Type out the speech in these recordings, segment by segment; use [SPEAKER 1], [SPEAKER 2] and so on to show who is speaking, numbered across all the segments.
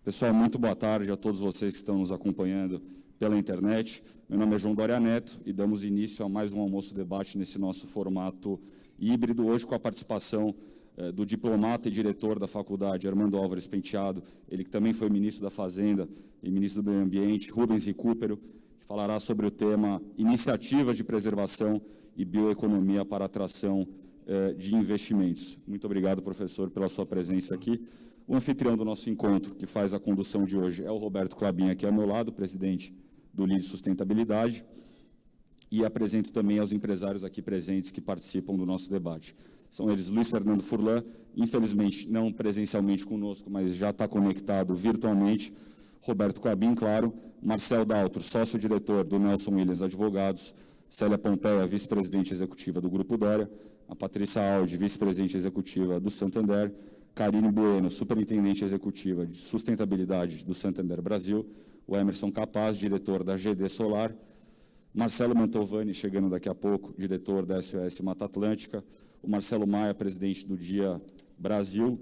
[SPEAKER 1] Pessoal, muito boa tarde a todos vocês que estão nos acompanhando pela internet. Meu nome é João Doria Neto e damos início a mais um almoço-debate nesse nosso formato híbrido, hoje com a participação do diplomata e diretor da faculdade, Armando Álvares Penteado, ele que também foi ministro da Fazenda e ministro do Meio Ambiente, Rubens Recupero, que falará sobre o tema Iniciativas de Preservação e Bioeconomia para a Atração de Investimentos. Muito obrigado, professor, pela sua presença aqui. O anfitrião do nosso encontro, que faz a condução de hoje, é o Roberto Klabin, aqui ao meu lado, presidente do LIDE Sustentabilidade, e apresento também aos empresários aqui presentes que participam do nosso debate. São eles Luiz Fernando Furlan, infelizmente não presencialmente conosco, mas já está conectado virtualmente, Roberto Klabin, claro, Marcel Daltro, sócio-diretor do Nelson Williams Advogados, Célia Pompeia, vice-presidente executiva do Grupo Doria, a Patrícia Aldi, vice-presidente executiva do Santander, Karine Bueno, superintendente executiva de sustentabilidade do Santander Brasil, o Emerson Capaz, diretor da GD Solar, Marcelo Mantovani, chegando daqui a pouco, diretor da SOS Mata Atlântica, o Marcelo Maia, presidente do Dia Brasil,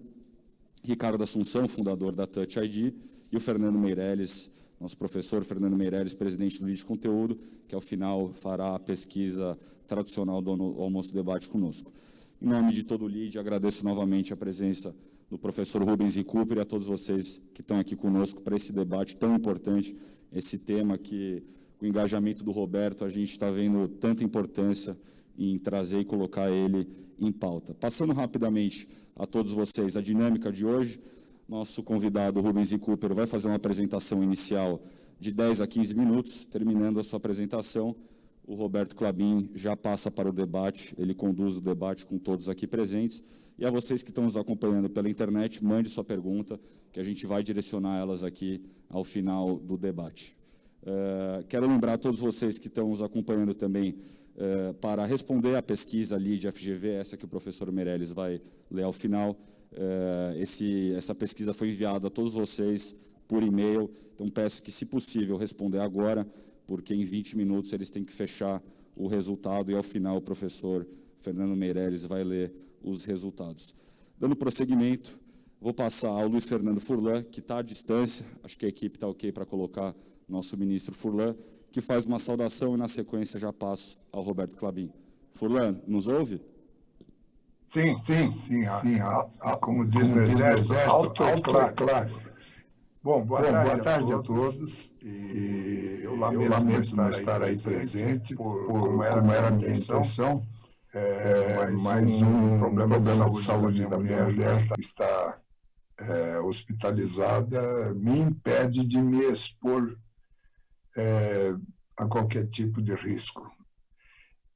[SPEAKER 1] Ricardo Assunção, fundador da Touch ID, e o Fernando Meirelles, nosso professor Fernando Meirelles, presidente do LIDE Conteúdo, que ao final fará a pesquisa tradicional do Almoço Debate conosco. Em nome de todo o LIDE, agradeço novamente a presença do professor Rubens Recupero e a todos vocês que estão aqui conosco para esse debate tão importante, esse tema que, com o engajamento do Roberto, a gente está vendo tanta importância em trazer e colocar ele em pauta. Passando rapidamente a todos vocês a dinâmica de hoje, nosso convidado Rubens Recupero vai fazer uma apresentação inicial de 10 a 15 minutos. Terminando a sua apresentação, o Roberto Klabin já passa para o debate, ele conduz o debate com todos aqui presentes. E a vocês que estão nos acompanhando pela internet, mande sua pergunta, que a gente vai direcionar elas aqui ao final do debate. Quero lembrar a todos vocês que estão nos acompanhando também para responder à pesquisa LIDE FGV, essa que o professor Meirelles vai ler ao final. Essa pesquisa foi enviada a todos vocês por e-mail, então peço que, se possível, responder agora, porque em 20 minutos eles têm que fechar o resultado e, ao final, o professor Fernando Meirelles vai ler os resultados. Dando prosseguimento, vou passar ao Luiz Fernando Furlan, que está à distância, acho que a equipe está ok para colocar nosso ministro Furlan, que faz uma saudação e, na sequência, já passo ao Roberto Klabin. Furlan, nos ouve?
[SPEAKER 2] Sim. Como diz o Exército, alto e claro. Bom, boa tarde a todos. E eu lamento não estar aí presente, como era a minha intenção. Mais um problema de saúde da minha mulher está hospitalizada, me impede de me expor a qualquer tipo de risco.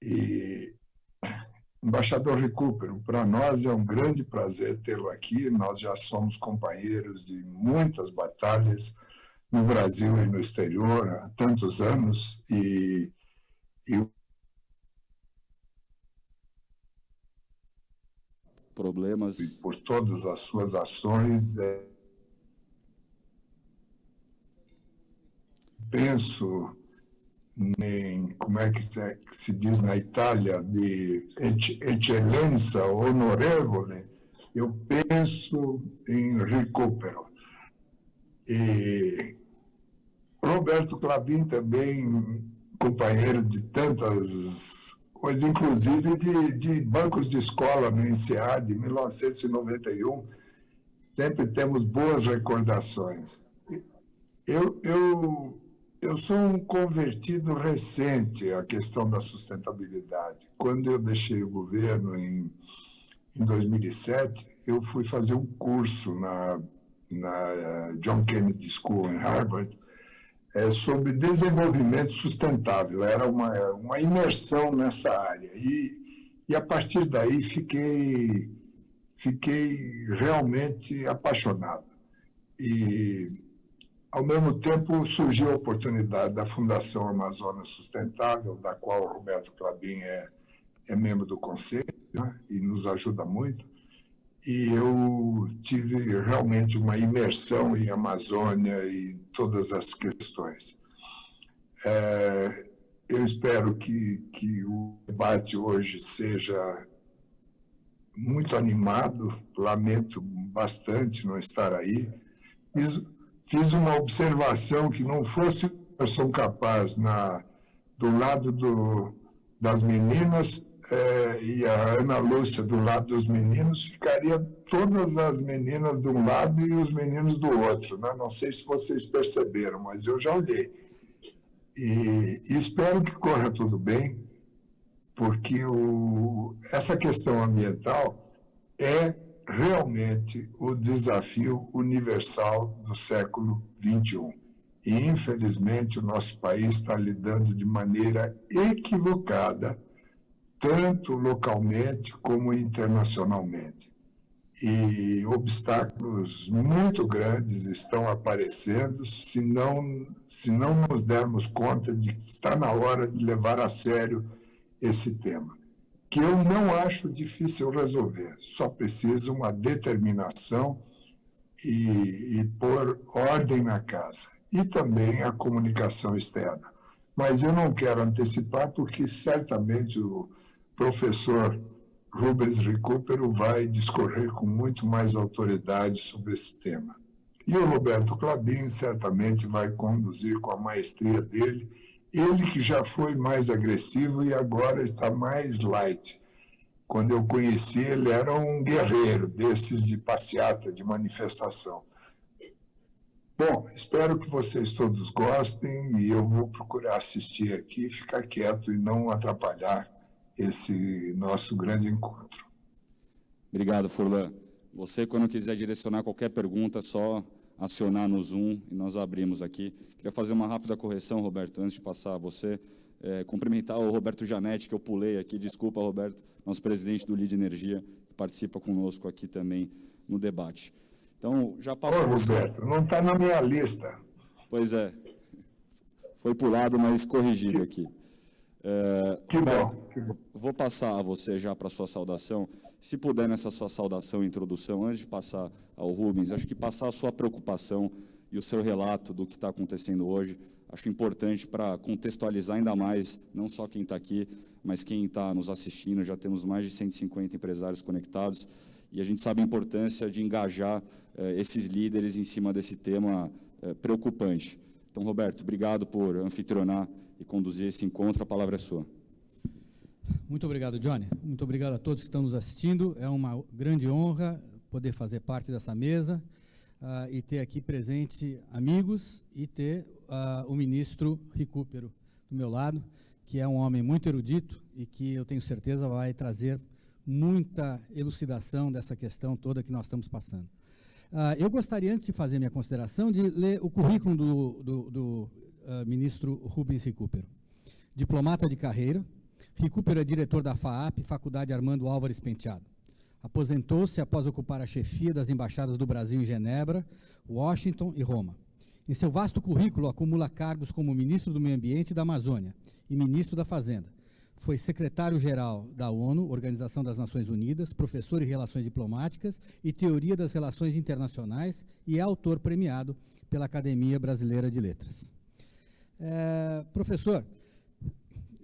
[SPEAKER 2] E, embaixador Recupero, para nós é um grande prazer tê-lo aqui. Nós já somos companheiros de muitas batalhas no Brasil e no exterior há tantos anos, e
[SPEAKER 1] problemas.
[SPEAKER 2] E por todas as suas ações, penso em, como é que se diz na Itália, de eccellenza onorevole, eu penso em Recupero. E Roberto Klabin também, companheiro de tantas coisas, inclusive de bancos de escola no INSEAD, de 1991, sempre temos boas recordações. Eu sou um convertido recente à questão da sustentabilidade. Quando eu deixei o governo em 2007, eu fui fazer um curso na John Kennedy School, em Harvard, sobre desenvolvimento sustentável. Era uma imersão nessa área. E a partir daí, fiquei realmente apaixonado. E, ao mesmo tempo, surgiu a oportunidade da Fundação Amazonas Sustentável, da qual o Roberto Klabin é membro do conselho, né, e nos ajuda muito. E eu tive realmente uma imersão em Amazônia e todas as questões. Eu espero que o debate hoje seja muito animado. Lamento bastante não estar aí. fiz uma observação que não fosse eu sou capaz do lado das meninas e a Ana Lúcia do lado dos meninos, ficaria todas as meninas de um lado e os meninos do outro, né? Não sei se vocês perceberam, mas eu já olhei. E espero que corra tudo bem, porque essa questão ambiental é realmente o desafio universal do século XXI. E, infelizmente, o nosso país está lidando de maneira equivocada, tanto localmente como internacionalmente. E obstáculos muito grandes estão aparecendo se não nos dermos conta de que está na hora de levar a sério esse tema, que eu não acho difícil resolver, só precisa uma determinação e pôr ordem na casa, e também a comunicação externa. Mas eu não quero antecipar, porque certamente o professor Rubens Recupero vai discorrer com muito mais autoridade sobre esse tema. E o Roberto Klabin certamente vai conduzir com a maestria dele, ele que já foi mais agressivo e agora está mais light. Quando eu conheci, ele era um guerreiro desses de passeata, de manifestação. Bom, espero que vocês todos gostem e eu vou procurar assistir aqui, ficar quieto e não atrapalhar esse nosso grande encontro.
[SPEAKER 1] Obrigado, Furlan. Você, quando quiser direcionar qualquer pergunta, é só acionar no Zoom e nós abrimos aqui. Queria fazer uma rápida correção, Roberto, antes de passar a você. Cumprimentar o Roberto Janetti, que eu pulei aqui. Desculpa, Roberto, nosso presidente do Lide Energia, que participa conosco aqui também no debate. Então, já passo a você.
[SPEAKER 2] Roberto, não está na minha lista.
[SPEAKER 1] Pois é. Foi pulado, mas corrigido aqui.
[SPEAKER 2] Que
[SPEAKER 1] Roberto,
[SPEAKER 2] bom, que bom.
[SPEAKER 1] Vou passar a você já para a sua saudação. Se puder, nessa sua saudação e introdução, antes de passar ao Rubens, acho que passar a sua preocupação e o seu relato do que está acontecendo hoje, acho importante para contextualizar ainda mais, não só quem está aqui, mas quem está nos assistindo. Já temos mais de 150 empresários conectados e a gente sabe a importância de engajar esses líderes em cima desse tema preocupante. Então, Roberto, obrigado por anfitrionar e conduzir esse encontro. A palavra é sua.
[SPEAKER 3] Muito obrigado, Johnny. Muito obrigado a todos que estão nos assistindo. É uma grande honra poder fazer parte dessa mesa e ter aqui presente amigos e ter o ministro Recupero do meu lado, que é um homem muito erudito e que eu tenho certeza vai trazer muita elucidação dessa questão toda que nós estamos passando. Eu gostaria, antes de fazer minha consideração, de ler o currículo do ministro Rubens Recupero. Diplomata de carreira, Recupero é diretor da FAAP, Faculdade Armando Álvares Penteado. Aposentou-se após ocupar a chefia das embaixadas do Brasil em Genebra, Washington e Roma. Em seu vasto currículo, acumula cargos como ministro do Meio Ambiente e da Amazônia e ministro da Fazenda. Foi secretário-geral da ONU, Organização das Nações Unidas, professor em Relações Diplomáticas e Teoria das Relações Internacionais e é autor premiado pela Academia Brasileira de Letras. Professor,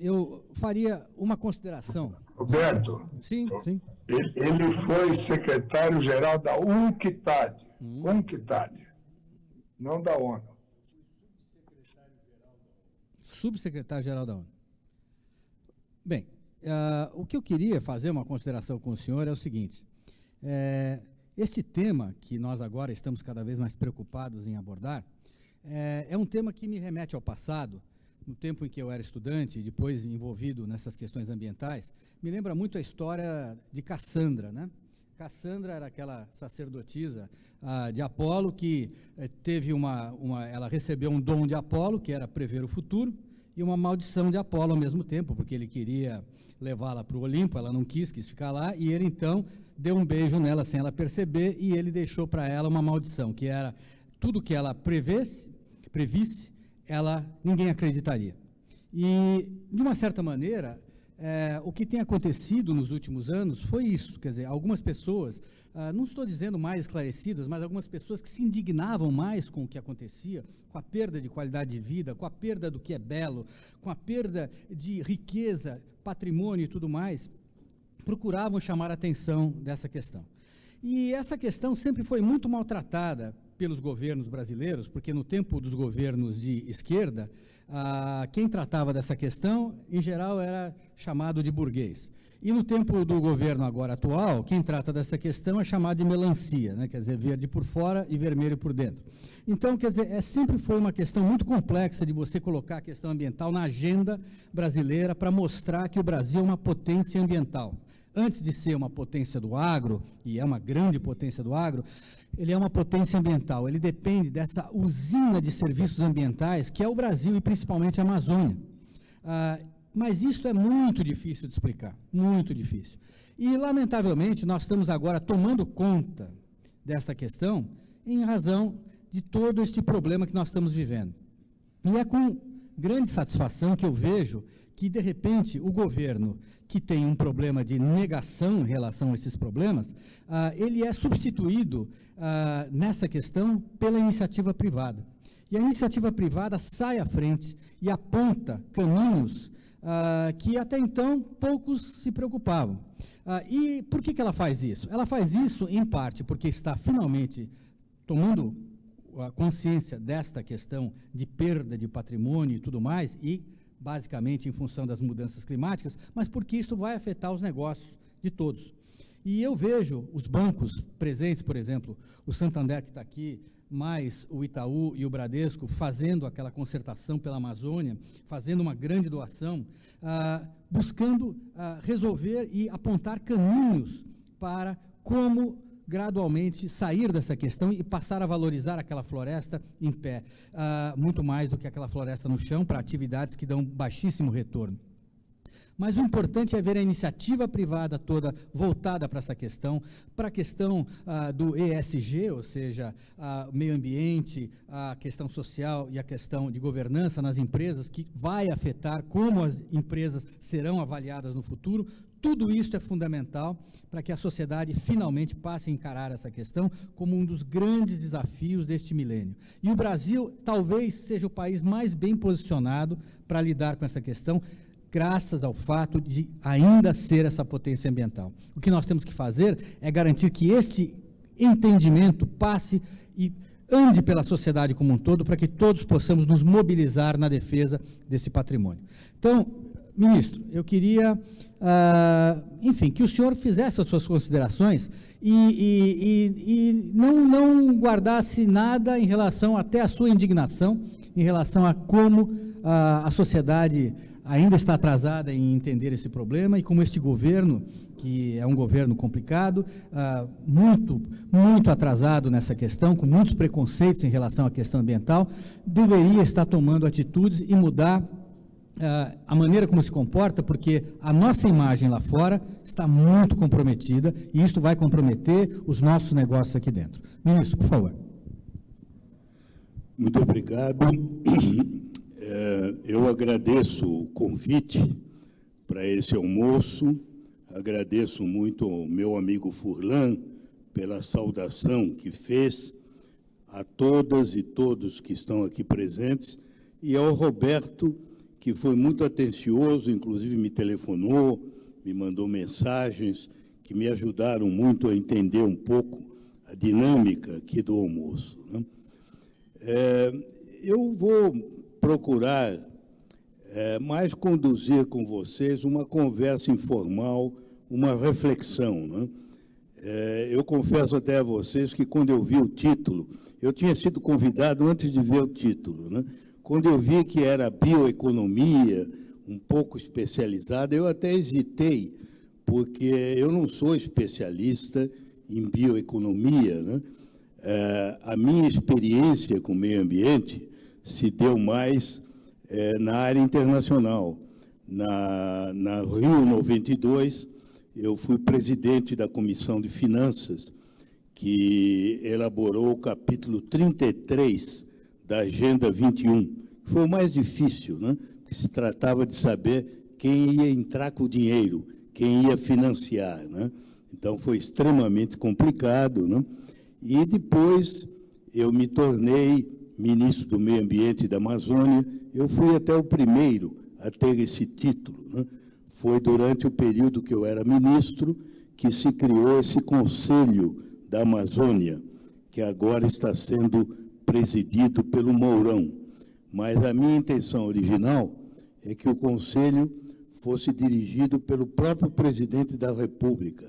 [SPEAKER 3] eu faria uma consideração.
[SPEAKER 2] Roberto,
[SPEAKER 3] Sim.
[SPEAKER 2] ele foi secretário-geral da UNCTAD, UNCTAD, não da ONU.
[SPEAKER 3] Subsecretário-geral da ONU. Bem, o que eu queria fazer uma consideração com o senhor é o seguinte, esse tema que nós agora estamos cada vez mais preocupados em abordar, é um tema que me remete ao passado, no tempo em que eu era estudante e depois envolvido nessas questões ambientais, me lembra muito a história de Cassandra, né? Cassandra era aquela sacerdotisa de Apolo que teve ela recebeu um dom de Apolo, que era prever o futuro, e uma maldição de Apolo ao mesmo tempo, porque ele queria levá-la para o Olimpo, ela não quis ficar lá, e ele então deu um beijo nela sem ela perceber, e ele deixou para ela uma maldição, que era tudo que ela previsse, ninguém acreditaria. E, de uma certa maneira, o que tem acontecido nos últimos anos foi isso, quer dizer, algumas pessoas, não estou dizendo mais esclarecidas, mas algumas pessoas que se indignavam mais com o que acontecia, com a perda de qualidade de vida, com a perda do que é belo, com a perda de riqueza, patrimônio e tudo mais, procuravam chamar a atenção dessa questão. E essa questão sempre foi muito maltratada pelos governos brasileiros, porque no tempo dos governos de esquerda, quem tratava dessa questão, em geral, era chamado de burguês. E no tempo do governo agora atual, quem trata dessa questão é chamado de melancia, né? Quer dizer, verde por fora e vermelho por dentro. Então, quer dizer, sempre foi uma questão muito complexa de você colocar a questão ambiental na agenda brasileira para mostrar que o Brasil é uma potência ambiental. Antes de ser uma potência do agro, e é uma grande potência do agro, ele é uma potência ambiental. Ele depende dessa usina de serviços ambientais que é o Brasil e principalmente a Amazônia. Mas isso é muito difícil de explicar, muito difícil. E, lamentavelmente, nós estamos agora tomando conta dessa questão em razão de todo este problema que nós estamos vivendo. E é com grande satisfação que eu vejo que, de repente, o governo, que tem um problema de negação em relação a esses problemas, ele é substituído nessa questão pela iniciativa privada. E a iniciativa privada sai à frente e aponta caminhos que até então poucos se preocupavam. E por que ela faz isso? Ela faz isso, em parte, porque está finalmente tomando a consciência desta questão de perda de patrimônio e tudo mais, e basicamente em função das mudanças climáticas, mas porque isso vai afetar os negócios de todos. E eu vejo os bancos presentes, por exemplo, o Santander que está aqui, mais o Itaú e o Bradesco fazendo aquela concertação pela Amazônia, fazendo uma grande doação, buscando resolver e apontar caminhos para como gradualmente sair dessa questão e passar a valorizar aquela floresta em pé, muito mais do que aquela floresta no chão, para atividades que dão baixíssimo retorno. Mas o importante é ver a iniciativa privada toda voltada para essa questão, para a questão do ESG, ou seja, o meio ambiente, a questão social e a questão de governança nas empresas, que vai afetar como as empresas serão avaliadas no futuro. Tudo isso é fundamental para que a sociedade finalmente passe a encarar essa questão como um dos grandes desafios deste milênio. E o Brasil talvez seja o país mais bem posicionado para lidar com essa questão, graças ao fato de ainda ser essa potência ambiental. O que nós temos que fazer é garantir que esse entendimento passe e ande pela sociedade como um todo, para que todos possamos nos mobilizar na defesa desse patrimônio. Então, ministro, eu queria, enfim, que o senhor fizesse as suas considerações e não guardasse nada em relação até a sua indignação, em relação a como a sociedade ainda está atrasada em entender esse problema e como este governo, que é um governo complicado, muito atrasado nessa questão, com muitos preconceitos em relação à questão ambiental, deveria estar tomando atitudes e mudar a maneira como se comporta, porque a nossa imagem lá fora está muito comprometida e isto vai comprometer os nossos negócios aqui dentro. Ministro, por favor.
[SPEAKER 4] Muito obrigado. Eu agradeço o convite para esse almoço, agradeço muito ao meu amigo Furlan pela saudação que fez a todas e todos que estão aqui presentes, e ao Roberto, que foi muito atencioso, inclusive me telefonou, me mandou mensagens que me ajudaram muito a entender um pouco a dinâmica aqui do almoço, né? Eu vou procurar mais conduzir com vocês uma conversa informal, uma reflexão, né? Eu confesso até a vocês que, quando eu vi o título, eu tinha sido convidado antes de ver o título, né? Quando eu vi que era bioeconomia, um pouco especializada, eu até hesitei, porque eu não sou especialista em bioeconomia, né? A minha experiência com o meio ambiente se deu mais na área internacional. Na Rio 92, eu fui presidente da Comissão de Finanças, que elaborou o capítulo 33 da Agenda 21, que foi o mais difícil, né? Porque se tratava de saber quem ia entrar com o dinheiro, quem ia financiar, né? Então, foi extremamente complicado, né? E depois eu me tornei ministro do Meio Ambiente da Amazônia. Eu fui até o primeiro a ter esse título, né? Foi durante o período que eu era ministro que se criou esse Conselho da Amazônia, que agora está sendo presidido pelo Mourão. Mas a minha intenção original é que o Conselho fosse dirigido pelo próprio presidente da República,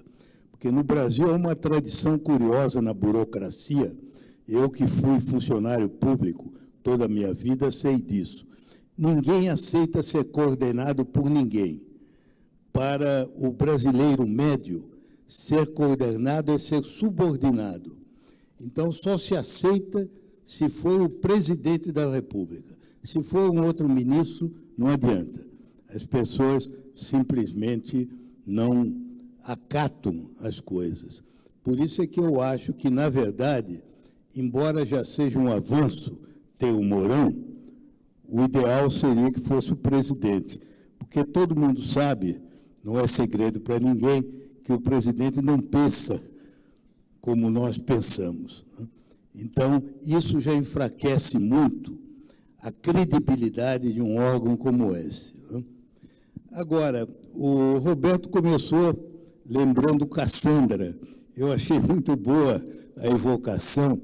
[SPEAKER 4] porque no Brasil há uma tradição curiosa na burocracia. Eu, que fui funcionário público toda a minha vida, sei disso. Ninguém aceita ser coordenado por ninguém. Para o brasileiro médio, ser coordenado é ser subordinado. Então, só se aceita se for o presidente da República. Se for um outro ministro, não adianta. As pessoas simplesmente não acatam as coisas. Por isso é que eu acho que, na verdade, embora já seja um avanço ter o Mourão, o ideal seria que fosse o presidente, porque todo mundo sabe, não é segredo para ninguém, que o presidente não pensa como nós pensamos. Então, isso já enfraquece muito a credibilidade de um órgão como esse. Agora, o Roberto começou lembrando Cassandra. Eu achei muito boa a evocação,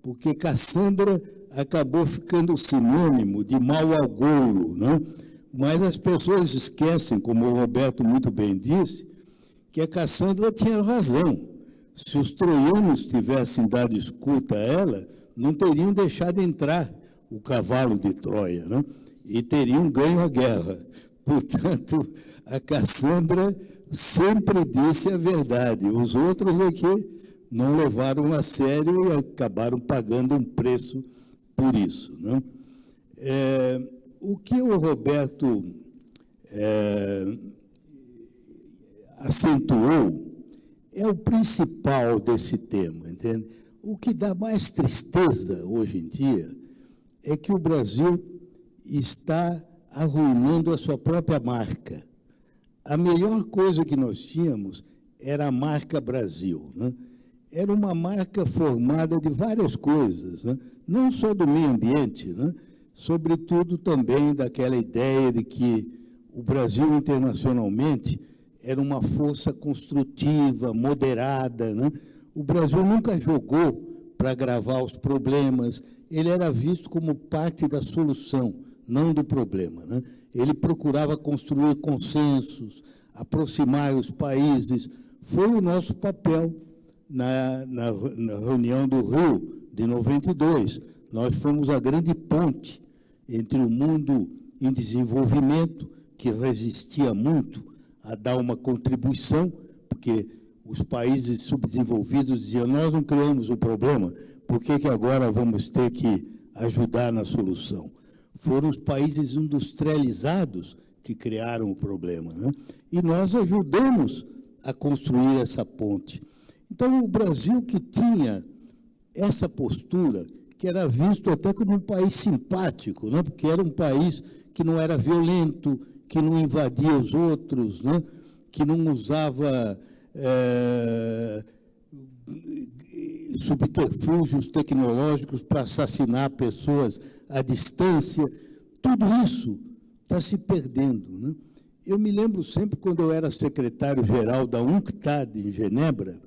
[SPEAKER 4] porque Cassandra acabou ficando sinônimo de mau agouro, não? Mas as pessoas esquecem, como o Roberto muito bem disse, que a Cassandra tinha razão. Se os troianos tivessem dado escuta a ela, não teriam deixado entrar o cavalo de Troia, não? E teriam ganho a guerra. Portanto, a Cassandra sempre disse a verdade. Os outros aqui não levaram a sério e acabaram pagando um preço por isso, não? O que o Roberto acentuou é o principal desse tema, entende? O que dá mais tristeza hoje em dia é que o Brasil está arruinando a sua própria marca. A melhor coisa que nós tínhamos era a marca Brasil, né? Era uma marca formada de várias coisas, né? Não só do meio ambiente, né? Sobretudo também daquela ideia de que o Brasil internacionalmente era uma força construtiva, moderada, né? O Brasil nunca jogou para agravar os problemas, ele era visto como parte da solução, não do problema, né? Ele procurava construir consensos, aproximar os países. Foi o nosso papel na reunião do Rio, de 92. Nós fomos a grande ponte entre o mundo em desenvolvimento, que resistia muito a dar uma contribuição, porque os países subdesenvolvidos diziam, nós não criamos o problema, por que agora vamos ter que ajudar na solução? Foram os países industrializados que criaram o problema, né? E nós ajudamos a construir essa ponte. Então, o Brasil, que tinha essa postura, que era visto até como um país simpático, né? Porque era um país que não era violento, que não invadia os outros, né? Que não usava subterfúgios tecnológicos para assassinar pessoas à distância. Tudo isso está se perdendo, né? Eu me lembro sempre, quando eu era secretário-geral da UNCTAD, em Genebra,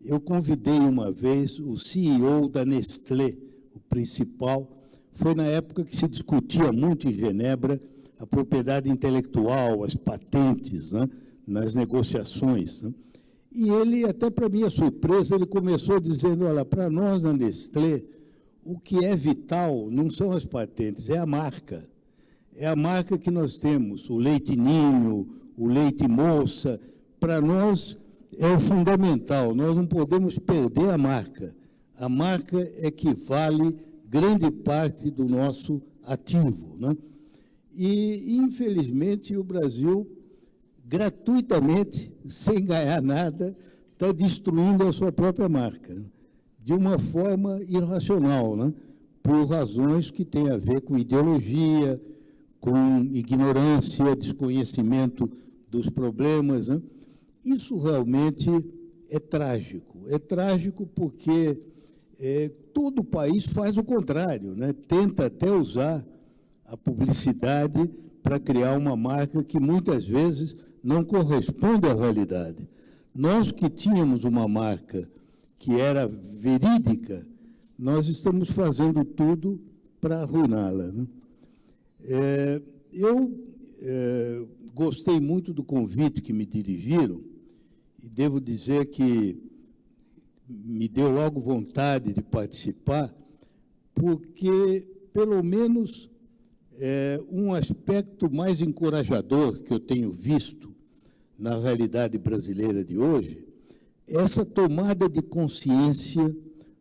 [SPEAKER 4] eu convidei uma vez o CEO da Nestlé, o principal. Foi na época que se discutia muito em Genebra a propriedade intelectual, as patentes, né, nas negociações, né? E ele, até para minha surpresa, ele começou dizendo, olha, para nós na Nestlé, o que é vital não são as patentes, é a marca. É a marca que nós temos, o leite ninho, o leite moça. Para nós é o fundamental, nós não podemos perder a marca. A marca é que vale grande parte do nosso ativo, né? E, infelizmente, o Brasil, gratuitamente, sem ganhar nada, está destruindo a sua própria marca, de uma forma irracional, né? Por razões que têm a ver com ideologia, com ignorância, desconhecimento dos problemas, né? Isso realmente é trágico. É trágico porque todo o país faz o contrário, né? Tenta até usar a publicidade para criar uma marca que muitas vezes não corresponde à realidade. Nós que tínhamos uma marca que era verídica, nós estamos fazendo tudo para arruiná-la, né? Eu gostei muito do convite que me dirigiram e devo dizer que me deu logo vontade de participar, porque, pelo menos, um aspecto mais encorajador que eu tenho visto na realidade brasileira de hoje é essa tomada de consciência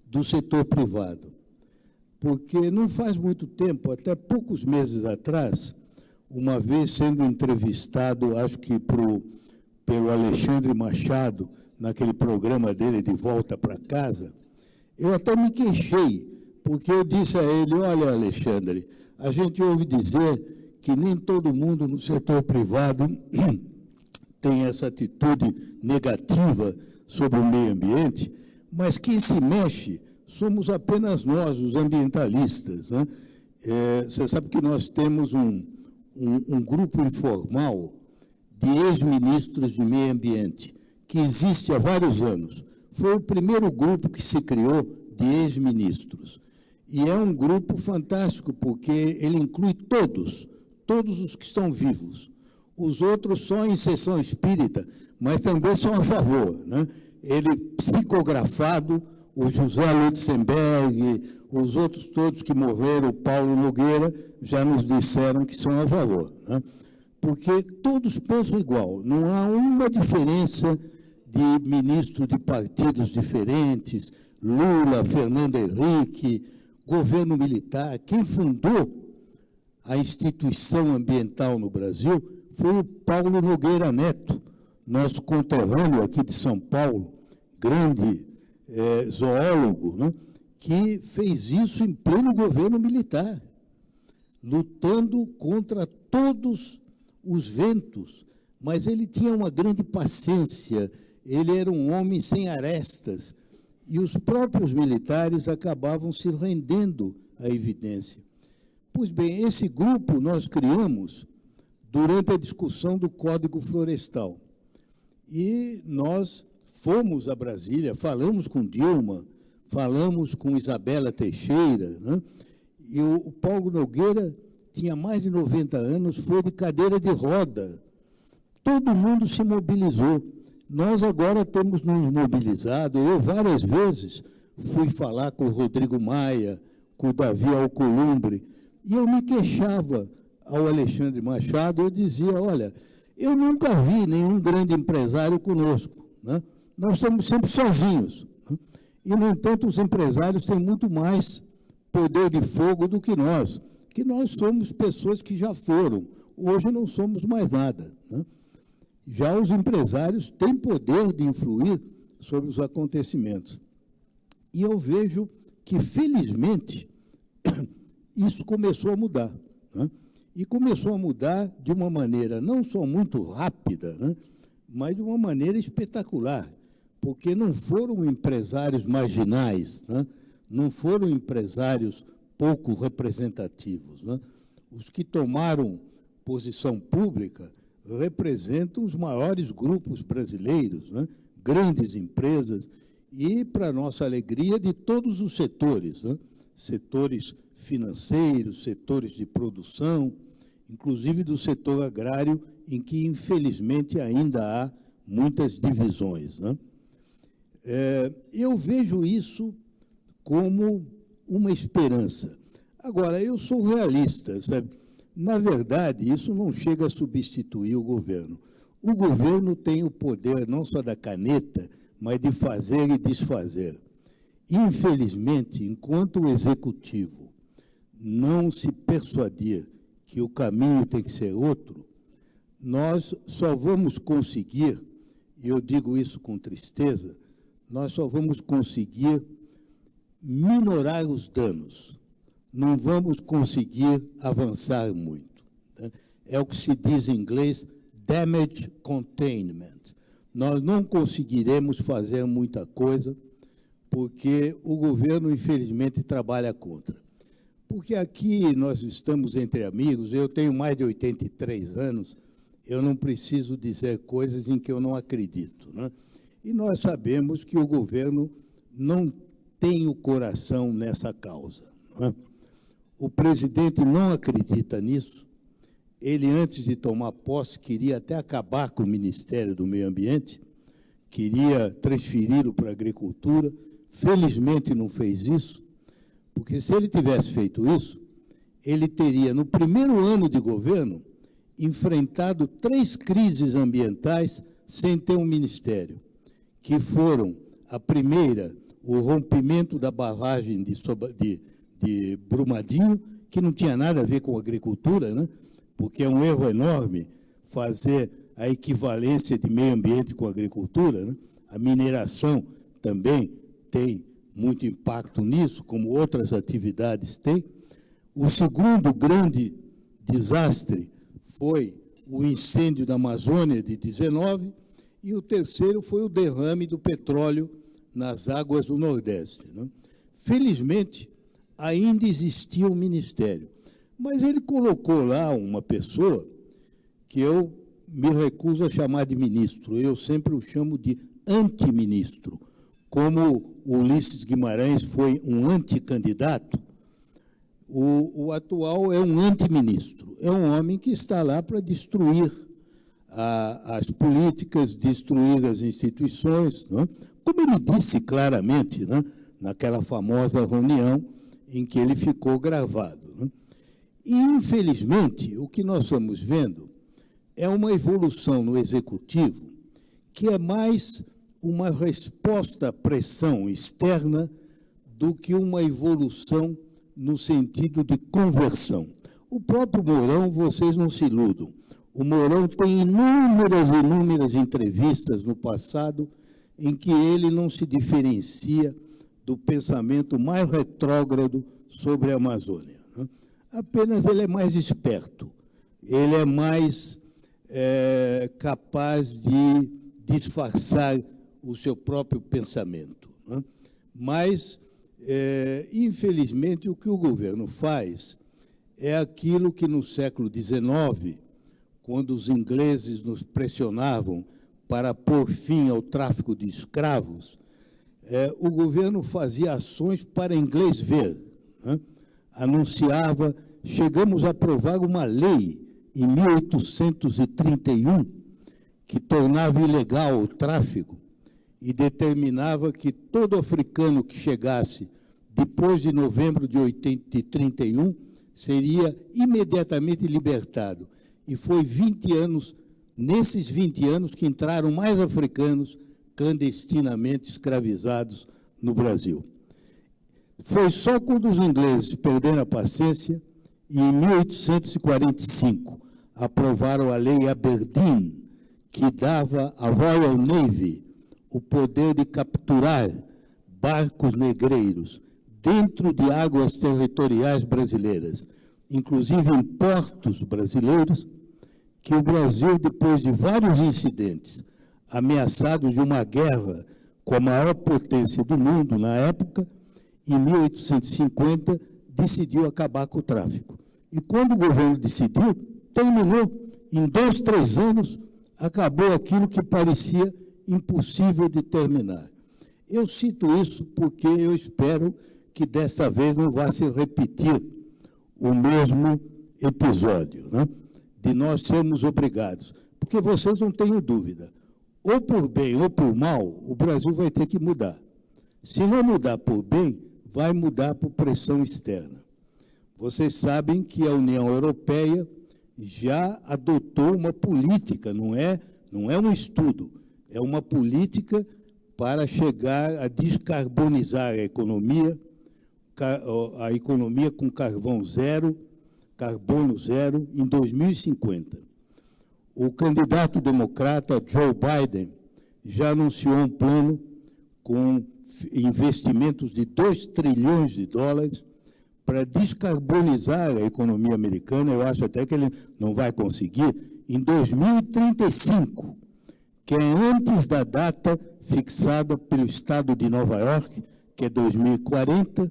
[SPEAKER 4] do setor privado. Porque não faz muito tempo, até poucos meses atrás, uma vez sendo entrevistado, acho que pelo Alexandre Machado, naquele programa dele de Volta para Casa, eu até me queixei, porque eu disse a ele: olha, Alexandre, a gente ouve dizer que nem todo mundo no setor privado tem essa atitude negativa sobre o meio ambiente, mas quem se mexe somos apenas nós, os ambientalistas, né? Você sabe que nós temos um grupo informal de ex-ministros de meio ambiente, que existe há vários anos. Foi o primeiro grupo que se criou de ex-ministros. E é um grupo fantástico, porque ele inclui todos os que estão vivos. Os outros só em sessão espírita, mas também são a favor, né? Ele psicografado, o José Lutzenberg, os outros todos que morreram, o Paulo Nogueira, já nos disseram que são a favor, né? Porque todos pensam igual, não há uma diferença de ministros de partidos diferentes, Lula, Fernando Henrique, governo militar. Quem fundou a instituição ambiental no Brasil foi o Paulo Nogueira Neto, nosso conterrâneo aqui de São Paulo, grande zoólogo, né, que fez isso em pleno governo militar, lutando contra todos os ventos, mas ele tinha uma grande paciência, ele era um homem sem arestas, e os próprios militares acabavam se rendendo à evidência. Pois bem, esse grupo nós criamos durante a discussão do Código Florestal. E nós fomos a Brasília, falamos com Dilma, falamos com Isabela Teixeira, né? E o Paulo Nogueira tinha mais de 90 anos, foi de cadeira de roda. Todo mundo se mobilizou. Nós agora temos nos mobilizado. Eu, várias vezes, fui falar com o Rodrigo Maia, com o Davi Alcolumbre, e eu me queixava ao Alexandre Machado, eu dizia: olha, eu nunca vi nenhum grande empresário conosco, né? Nós estamos sempre sozinhos, né? E, no entanto, os empresários têm muito mais poder de fogo do que nós somos pessoas que já foram, hoje não somos mais nada, né? Já os empresários têm poder de influir sobre os acontecimentos. E eu vejo que, felizmente, isso começou a mudar, né? E começou a mudar de uma maneira não só muito rápida, né, mas de uma maneira espetacular, porque não foram empresários marginais, né, não foram empresários pouco representativos, né? Os que tomaram posição pública representam os maiores grupos brasileiros, né, grandes empresas, e, para nossa alegria, de todos os setores, né, setores financeiros, setores de produção, inclusive do setor agrário, em que, infelizmente, ainda há muitas divisões, né? Eu vejo isso como uma esperança. Agora, eu sou realista, sabe? Na verdade, isso não chega a substituir o governo. O governo tem o poder não só da caneta, mas de fazer e desfazer. Infelizmente, enquanto o executivo não se persuadir que o caminho tem que ser outro, nós só vamos conseguir, e eu digo isso com tristeza, nós só vamos conseguir minorar os danos, não vamos conseguir avançar muito, né? É o que se diz em inglês, damage containment. Nós não conseguiremos fazer muita coisa, porque o governo, infelizmente, trabalha contra. Porque aqui nós estamos entre amigos, eu tenho mais de 83 anos, eu não preciso dizer coisas em que eu não acredito, né? E nós sabemos que o governo não tem o coração nessa causa. Não é? O presidente não acredita nisso. Ele, antes de tomar posse, queria até acabar com o Ministério do Meio Ambiente, queria transferi-lo para a agricultura. Felizmente não fez isso, porque se ele tivesse feito isso, ele teria, no primeiro ano de governo, enfrentado 3 crises ambientais sem ter um ministério, que foram, a primeira, o rompimento da barragem de Brumadinho, que não tinha nada a ver com agricultura, né? Porque é um erro enorme fazer a equivalência de meio ambiente com agricultura, né? A mineração também tem muito impacto nisso, como outras atividades têm. O segundo grande desastre foi o incêndio da Amazônia de 19, e o terceiro foi o derrame do petróleo nas águas do Nordeste, né? Felizmente, ainda existia um ministério, mas ele colocou lá uma pessoa que eu me recuso a chamar de ministro, eu sempre o chamo de antiministro. Como o Ulisses Guimarães foi um anticandidato, o atual é um antiministro, é um homem que está lá para destruir as políticas, destruir as instituições, não é? Como ele disse claramente, né, naquela famosa reunião em que ele ficou gravado, né? E, infelizmente, o que nós estamos vendo é uma evolução no Executivo que é mais uma resposta à pressão externa do que uma evolução no sentido de conversão. O próprio Mourão, vocês não se iludam, o Mourão tem inúmeras entrevistas no passado em que ele não se diferencia do pensamento mais retrógrado sobre a Amazônia, né? Apenas ele é mais esperto, ele é mais capaz de disfarçar o seu próprio pensamento, né? Mas, infelizmente, o que o governo faz é aquilo que no século XIX, quando os ingleses nos pressionavam para pôr fim ao tráfico de escravos, o governo fazia ações para inglês ver, né? Anunciava, chegamos a aprovar uma lei em 1831 que tornava ilegal o tráfico e determinava que todo africano que chegasse depois de novembro de 1831 seria imediatamente libertado. E foi 20 anos, nesses 20 anos, que entraram mais africanos clandestinamente escravizados no Brasil. Foi só quando os ingleses perderam a paciência e, em 1845, aprovaram a Lei Aberdeen, que dava à Royal Navy o poder de capturar barcos negreiros dentro de águas territoriais brasileiras, inclusive em portos brasileiros, que o Brasil, depois de vários incidentes, ameaçado de uma guerra com a maior potência do mundo na época, em 1850, decidiu acabar com o tráfico. E quando o governo decidiu, terminou. Em 2, 3 anos, acabou aquilo que parecia impossível de terminar. Eu cito isso porque eu espero que desta vez não vá se repetir o mesmo episódio, né? De nós sermos obrigados. Porque vocês não tenham dúvida, ou por bem ou por mal, o Brasil vai ter que mudar. Se não mudar por bem, vai mudar por pressão externa. Vocês sabem que a União Europeia já adotou uma política, não é um estudo, é uma política para chegar a descarbonizar a economia com carbono zero em 2050. O candidato democrata Joe Biden já anunciou um plano com investimentos de 2 trilhões de dólares para descarbonizar a economia americana. Eu acho até que ele não vai conseguir, em 2035, que é antes da data fixada pelo Estado de Nova York, que é 2040,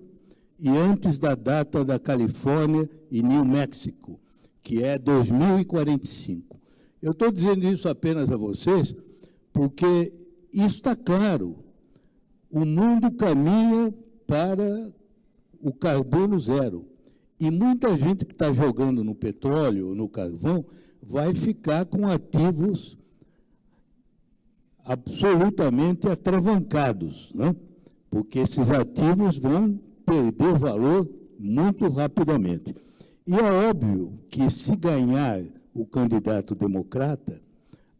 [SPEAKER 4] e antes da data da Califórnia e New Mexico, que é 2045. Eu estou dizendo isso apenas a vocês porque isso está claro. O mundo caminha para o carbono zero. E muita gente que está jogando no petróleo, no carvão, vai ficar com ativos absolutamente atravancados, né? Porque esses ativos vão perder valor muito rapidamente. E é óbvio que, se ganhar o candidato democrata,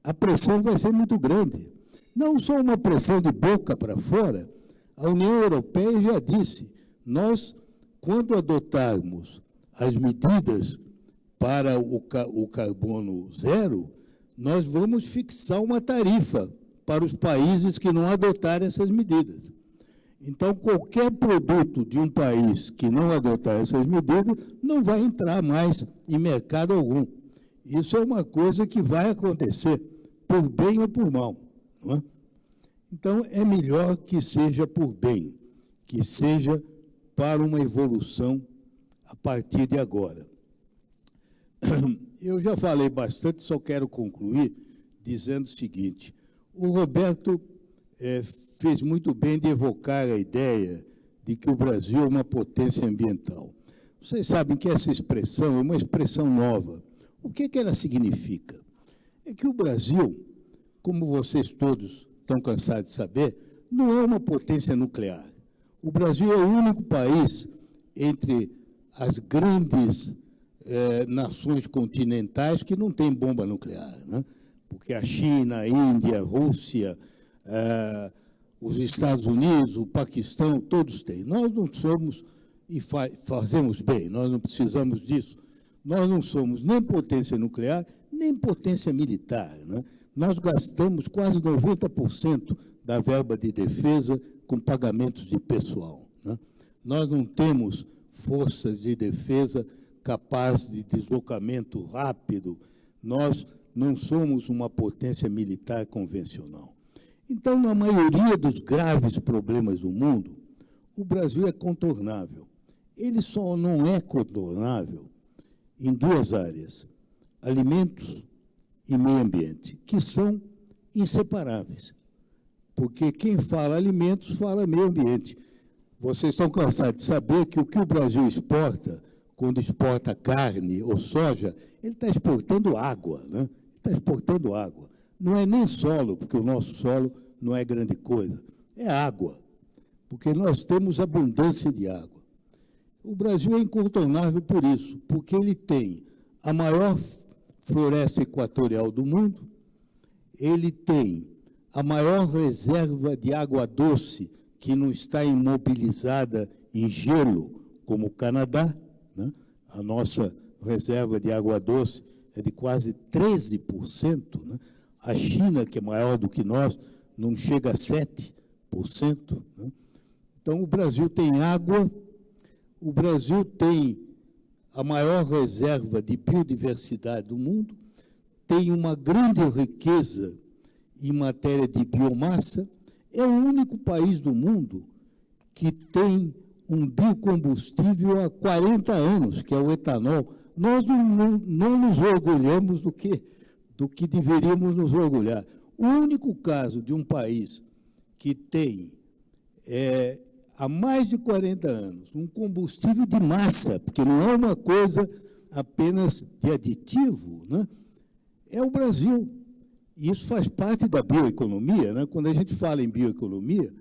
[SPEAKER 4] a pressão vai ser muito grande. Não só uma pressão de boca para fora, a União Europeia já disse, nós, quando adotarmos as medidas para o carbono zero, nós vamos fixar uma tarifa para os países que não adotarem essas medidas. Então, qualquer produto de um país que não adotar essas medidas não vai entrar mais em mercado algum. Isso é uma coisa que vai acontecer, por bem ou por mal, não é? Então, é melhor que seja por bem, que seja para uma evolução a partir de agora. Eu já falei bastante, só quero concluir dizendo o seguinte: o Roberto fez muito bem de evocar a ideia de que o Brasil é uma potência ambiental. Vocês sabem que essa expressão é uma expressão nova. O que ela significa? É que o Brasil, como vocês todos estão cansados de saber, não é uma potência nuclear. O Brasil é o único país entre as grandes nações continentais que não tem bomba nuclear, né? Porque a China, a Índia, a Rússia, os Estados Unidos, o Paquistão, todos têm. Nós não somos, e fazemos bem, nós não precisamos disso. Nós não somos nem potência nuclear, nem potência militar, né? Nós gastamos quase 90% da verba de defesa com pagamentos de pessoal, né? Nós não temos forças de defesa capazes de deslocamento rápido. Nós não somos uma potência militar convencional. Então, na maioria dos graves problemas do mundo, o Brasil é contornável. Ele só não é contornável em duas áreas: alimentos e meio ambiente, que são inseparáveis. Porque quem fala alimentos, fala meio ambiente. Vocês estão cansados de saber que o Brasil exporta, quando exporta carne ou soja, ele está exportando água, né? Ele está exportando água. Não é nem solo, porque o nosso solo não é grande coisa. É água, porque nós temos abundância de água. O Brasil é incontornável por isso, porque ele tem a maior floresta equatorial do mundo, ele tem a maior reserva de água doce que não está imobilizada em gelo, como o Canadá, né? A nossa reserva de água doce é de quase 13%, né? A China, que é maior do que nós, não chega a 7%, né? Então, o Brasil tem água, o Brasil tem a maior reserva de biodiversidade do mundo, tem uma grande riqueza em matéria de biomassa, é o único país do mundo que tem um biocombustível há 40 anos, que é o etanol. Nós não nos orgulhamos do que deveríamos nos orgulhar. O único caso de um país que tem, há mais de 40 anos, um combustível de massa, porque não é uma coisa apenas de aditivo, né? É o Brasil. E isso faz parte da bioeconomia, né? Quando a gente fala em bioeconomia,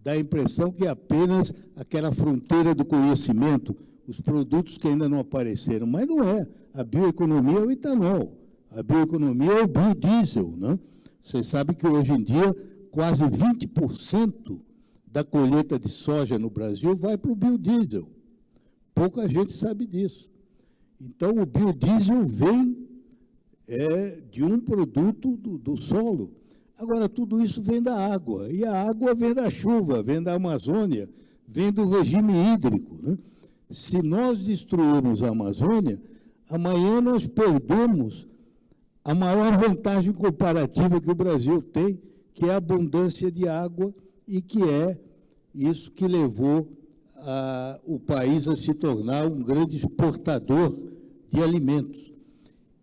[SPEAKER 4] dá a impressão que é apenas aquela fronteira do conhecimento, os produtos que ainda não apareceram, mas não é. A bioeconomia é o etanol, a bioeconomia é o biodiesel, né? Vocês sabem que hoje em dia quase 20% da colheita de soja no Brasil vai para o biodiesel. Pouca gente sabe disso. Então, o biodiesel vem de um produto do solo. Agora, tudo isso vem da água, e a água vem da chuva, vem da Amazônia, vem do regime hídrico, né? Se nós destruirmos a Amazônia, amanhã nós perdemos a maior vantagem comparativa que o Brasil tem, que é a abundância de água, e que é isso que levou o país a se tornar um grande exportador de alimentos.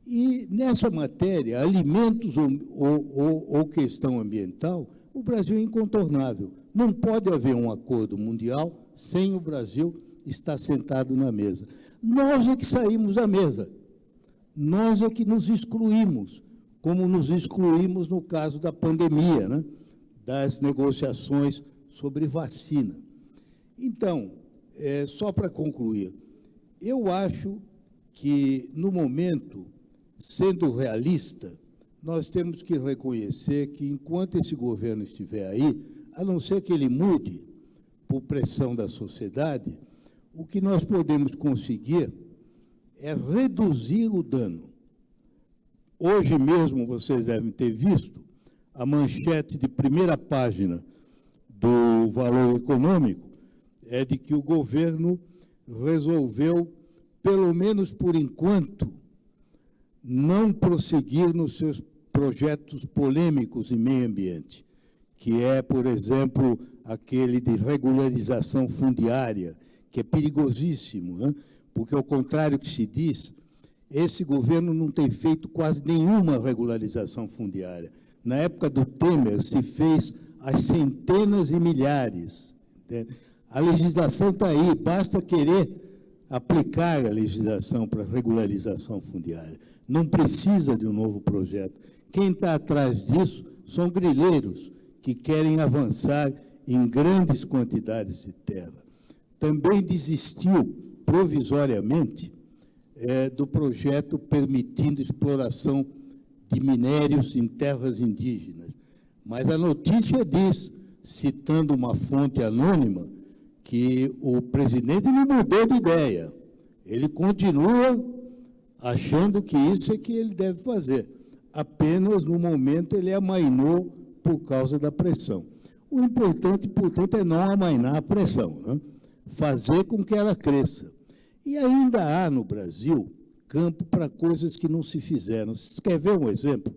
[SPEAKER 4] E nessa matéria, alimentos ou questão ambiental, o Brasil é incontornável. Não pode haver um acordo mundial sem o Brasil estar sentado na mesa. Nós é que saímos da mesa. Nós é que nos excluímos, como nos excluímos no caso da pandemia, né? Das negociações sobre vacina. Então, só para concluir, eu acho que, no momento, sendo realista, nós temos que reconhecer que, enquanto esse governo estiver aí, a não ser que ele mude por pressão da sociedade, o que nós podemos conseguir é reduzir o dano. Hoje mesmo, vocês devem ter visto a manchete de primeira página do Valor Econômico, é de que o governo resolveu, pelo menos por enquanto, não prosseguir nos seus projetos polêmicos em meio ambiente, que é, por exemplo, aquele de regularização fundiária, que é perigosíssimo, né? Porque, ao contrário que se diz, esse governo não tem feito quase nenhuma regularização fundiária. Na época do Temer, se fez às centenas e milhares. Entende? A legislação está aí, basta querer aplicar a legislação para regularização fundiária. Não precisa de um novo projeto. Quem está atrás disso são grileiros que querem avançar em grandes quantidades de terra. Também desistiu, provisoriamente, do projeto permitindo exploração de minérios em terras indígenas. Mas a notícia diz, citando uma fonte anônima, que o presidente não mudou de ideia. Ele continua achando que isso é que ele deve fazer. Apenas, no momento, ele amainou por causa da pressão. O importante, portanto, é não amainar a pressão, né? Fazer com que ela cresça. E ainda há, no Brasil, campo para coisas que não se fizeram. Você quer ver um exemplo?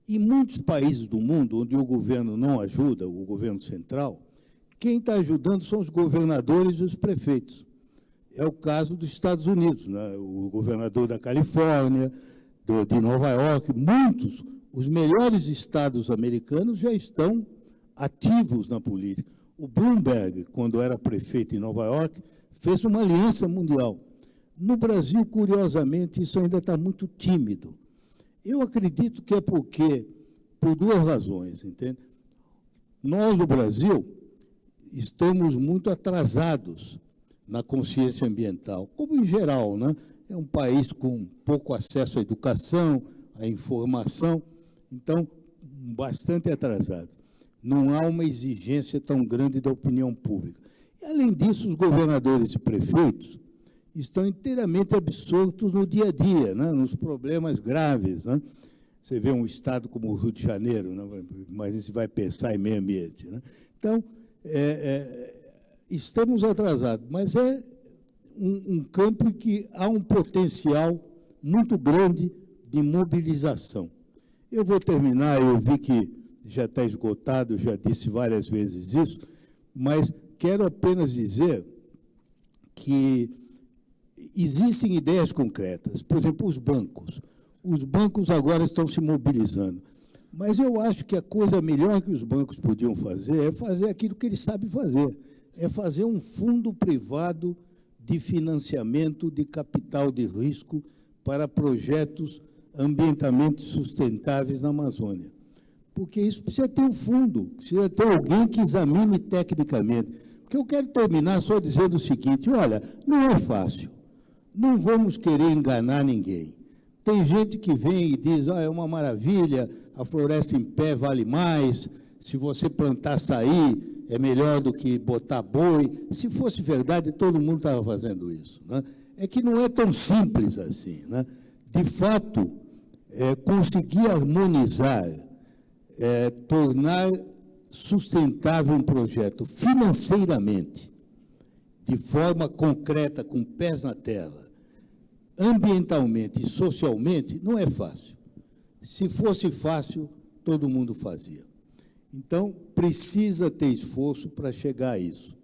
[SPEAKER 4] Em muitos países do mundo, onde o governo não ajuda, o governo central, quem está ajudando são os governadores e os prefeitos. É o caso dos Estados Unidos, né? O governador da Califórnia, de Nova York, muitos, os melhores estados americanos já estão ativos na política. O Bloomberg, quando era prefeito em Nova York, fez uma aliança mundial. No Brasil, curiosamente, isso ainda está muito tímido. Eu acredito que é porque, por duas razões, entende? Nós, no Brasil, estamos muito atrasados na consciência ambiental, como em geral, né? É um país com pouco acesso à educação, à informação, então, bastante atrasado. Não há uma exigência tão grande da opinião pública. E, além disso, os governadores e prefeitos estão inteiramente absortos no dia a dia, né? Nos problemas graves, né? Você vê um estado como o Rio de Janeiro, né? Mas você vai pensar em meio ambiente, né? Então, estamos atrasados, mas é um campo em que há um potencial muito grande de mobilização. Eu vou terminar, eu vi que já está esgotado, eu já disse várias vezes isso, mas quero apenas dizer que existem ideias concretas. Por exemplo, os bancos. Os bancos agora estão se mobilizando. Mas eu acho que a coisa melhor que os bancos podiam fazer é fazer aquilo que eles sabem fazer. É fazer um fundo privado de financiamento de capital de risco para projetos ambientalmente sustentáveis na Amazônia. Porque isso precisa ter um fundo, precisa ter alguém que examine tecnicamente. Porque eu quero terminar só dizendo o seguinte, olha, não é fácil. Não vamos querer enganar ninguém. Tem gente que vem e diz, é uma maravilha, a floresta em pé vale mais, se você plantar açaí é melhor do que botar boi. Se fosse verdade, todo mundo estava fazendo isso, né? É que não é tão simples assim, né? De fato, conseguir harmonizar, tornar sustentável um projeto financeiramente, de forma concreta, com pés na terra, ambientalmente e socialmente, não é fácil. Se fosse fácil, todo mundo fazia. Então, precisa ter esforço para chegar a isso.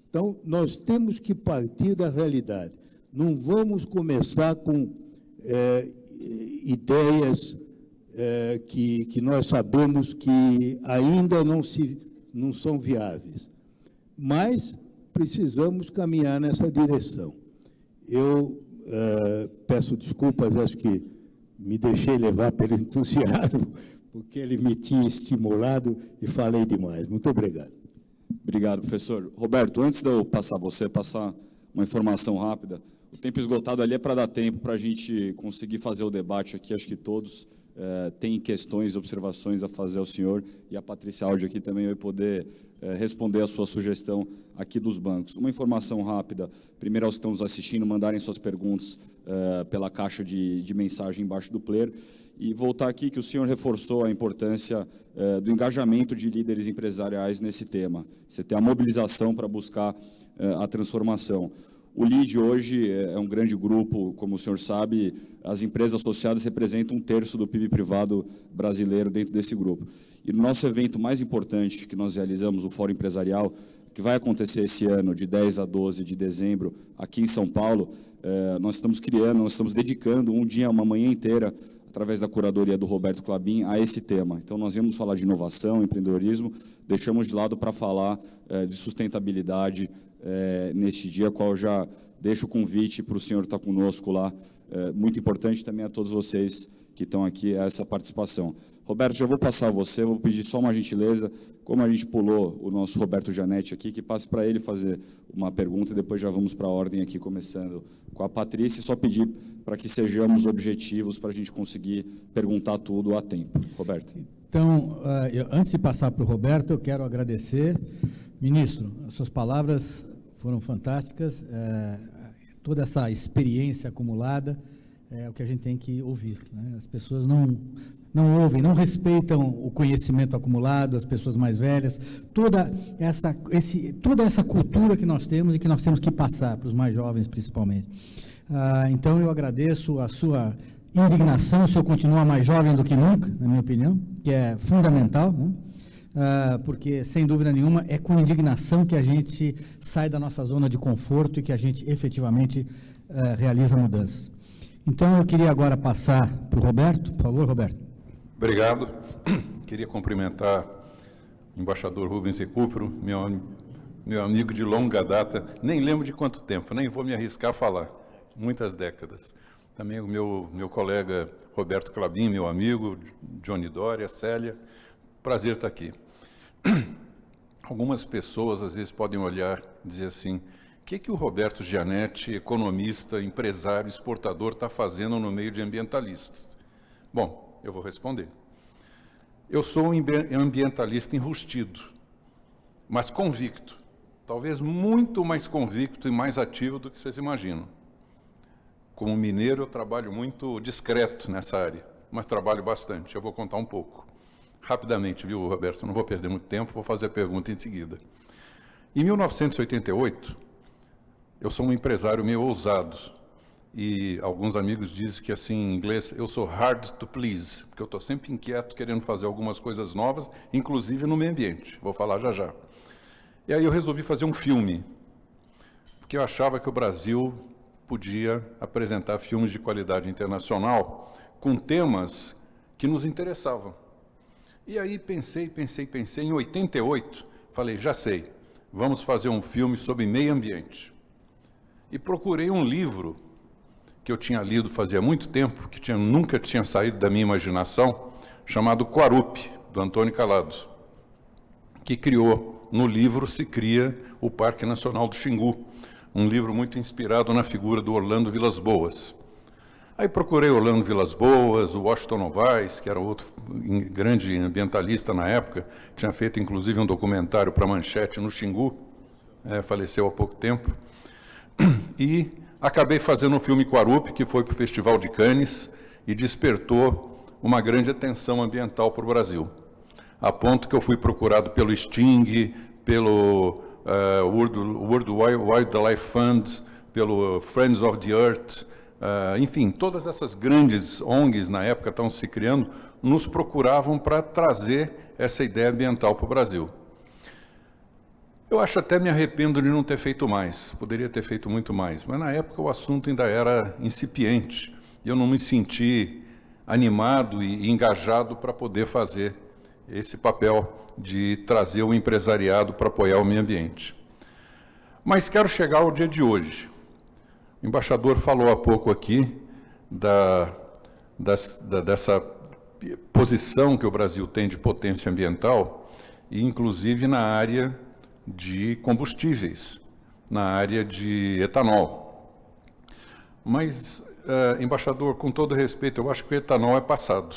[SPEAKER 4] Então, nós temos que partir da realidade. Não vamos começar com ideias que nós sabemos que ainda não são viáveis. Mas precisamos caminhar nessa direção. Eu peço desculpas, acho que me deixei levar pelo entusiasmo, porque ele me tinha estimulado e falei demais. Muito obrigado.
[SPEAKER 1] Obrigado, professor. Roberto, antes de eu passar uma informação rápida, o tempo esgotado ali é para dar tempo para a gente conseguir fazer o debate aqui. Acho que todos têm questões, observações a fazer ao senhor, e a Patrícia Aldi aqui também vai poder responder a sua sugestão aqui dos bancos. Uma informação rápida, primeiro aos que estão nos assistindo, mandarem suas perguntas pela caixa de mensagem embaixo do player, e voltar aqui que o senhor reforçou a importância do engajamento de líderes empresariais nesse tema. Você tem a mobilização para buscar a transformação. O LEAD hoje é um grande grupo, como o senhor sabe, as empresas associadas representam 1/3 do PIB privado brasileiro dentro desse grupo. E no nosso evento mais importante que nós realizamos, o Fórum Empresarial, que vai acontecer esse ano, de 10 a 12 de dezembro, aqui em São Paulo, nós estamos dedicando um dia, uma manhã inteira, através da curadoria do Roberto Klabin, a esse tema. Então, nós íamos falar de inovação, empreendedorismo, deixamos de lado para falar de sustentabilidade neste dia, qual já deixo o convite para o senhor estar conosco lá. Muito importante também a todos vocês que estão aqui, a essa participação. Roberto, já vou passar a você, vou pedir só uma gentileza, como a gente pulou o nosso Roberto Janetti aqui, que passe para ele fazer uma pergunta e depois já vamos para a ordem aqui, começando com a Patrícia, e só pedir para que sejamos objetivos para a gente conseguir perguntar tudo a tempo. Roberto.
[SPEAKER 3] Então, antes de passar para o Roberto, eu quero agradecer. Ministro, as suas palavras foram fantásticas, toda essa experiência acumulada é o que a gente tem que ouvir, né? As pessoas não ouvem, não respeitam o conhecimento acumulado, as pessoas mais velhas, toda essa cultura que nós temos e que nós temos que passar para os mais jovens, principalmente. Então, eu agradeço a sua indignação, o senhor continua mais jovem do que nunca, na minha opinião, que é fundamental, né? Porque, sem dúvida nenhuma, é com indignação que a gente sai da nossa zona de conforto e que a gente efetivamente realiza mudanças. Então, eu queria agora passar para o Roberto. Por favor, Roberto.
[SPEAKER 5] Obrigado. Queria cumprimentar o embaixador Rubens Recupero, meu amigo de longa data, nem lembro de quanto tempo, nem vou me arriscar a falar, muitas décadas. Também o meu colega Roberto Klabin, meu amigo, Johnny Doria, Célia, prazer estar aqui. Algumas pessoas, às vezes, podem olhar e dizer assim, o que o Roberto Janetti, economista, empresário, exportador, está fazendo no meio de ambientalistas? Bom, eu vou responder. Eu sou um ambientalista enrustido, mas convicto, talvez muito mais convicto e mais ativo do que vocês imaginam. Como mineiro, eu trabalho muito discreto nessa área, mas trabalho bastante. Eu vou contar um pouco. Rapidamente, viu, Roberto? Não vou perder muito tempo, vou fazer a pergunta em seguida. Em 1988, eu sou um empresário meio ousado, e alguns amigos dizem que, assim, em inglês, eu sou hard to please, porque eu estou sempre inquieto, querendo fazer algumas coisas novas, inclusive no meio ambiente. Vou falar já já. E aí eu resolvi fazer um filme, porque eu achava que o Brasil podia apresentar filmes de qualidade internacional com temas que nos interessavam. E aí pensei, em 88, falei, já sei, vamos fazer um filme sobre meio ambiente. E procurei um livro que eu tinha lido fazia muito tempo, que nunca tinha saído da minha imaginação, chamado Quarupi, do Antônio Calado, que criou, no livro se cria o Parque Nacional do Xingu, um livro muito inspirado na figura do Orlando Vilas Boas. Aí procurei Orlando Vilas Boas, o Washington Novaes, que era outro grande ambientalista na época, tinha feito inclusive um documentário para a Manchete no Xingu, faleceu há pouco tempo, e acabei fazendo um filme Quarupi, que foi para o Festival de Cannes e despertou uma grande atenção ambiental para o Brasil, a ponto que eu fui procurado pelo Sting, pelo World Wildlife Fund, pelo Friends of the Earth, enfim, todas essas grandes ONGs na época estavam se criando, nos procuravam para trazer essa ideia ambiental para o Brasil. Eu acho até me arrependo de não ter feito mais, poderia ter feito muito mais, mas na época o assunto ainda era incipiente, e eu não me senti animado e engajado para poder fazer esse papel de trazer o empresariado para apoiar o meio ambiente. Mas quero chegar ao dia de hoje. O embaixador falou há pouco aqui dessa posição que o Brasil tem de potência ambiental, e inclusive na área de combustíveis, na área de etanol. Mas, embaixador, com todo respeito, eu acho que o etanol é passado.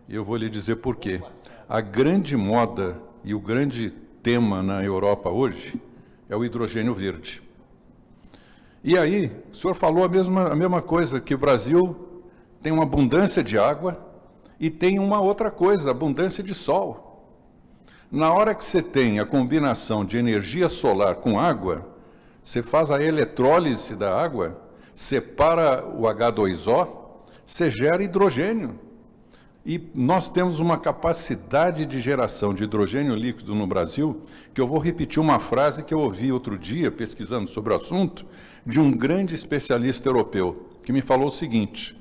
[SPEAKER 5] E eu vou lhe dizer por quê. A grande moda e o grande tema na Europa hoje é o hidrogênio verde. E aí, o senhor falou a mesma coisa, que o Brasil tem uma abundância de água e tem uma outra coisa, abundância de sol. Na hora que você tem a combinação de energia solar com água, você faz a eletrólise da água, separa o H2O, você gera hidrogênio. E nós temos uma capacidade de geração de hidrogênio líquido no Brasil, que eu vou repetir uma frase que eu ouvi outro dia, pesquisando sobre o assunto, de um grande especialista europeu, que me falou o seguinte: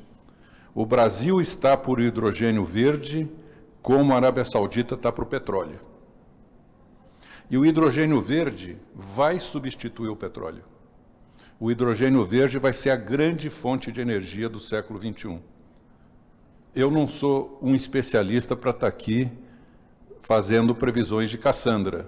[SPEAKER 5] o Brasil está por hidrogênio verde como a Arábia Saudita está para o petróleo. E o hidrogênio verde vai substituir o petróleo. O hidrogênio verde vai ser a grande fonte de energia do século XXI. Eu não sou um especialista para estar aqui fazendo previsões de Cassandra,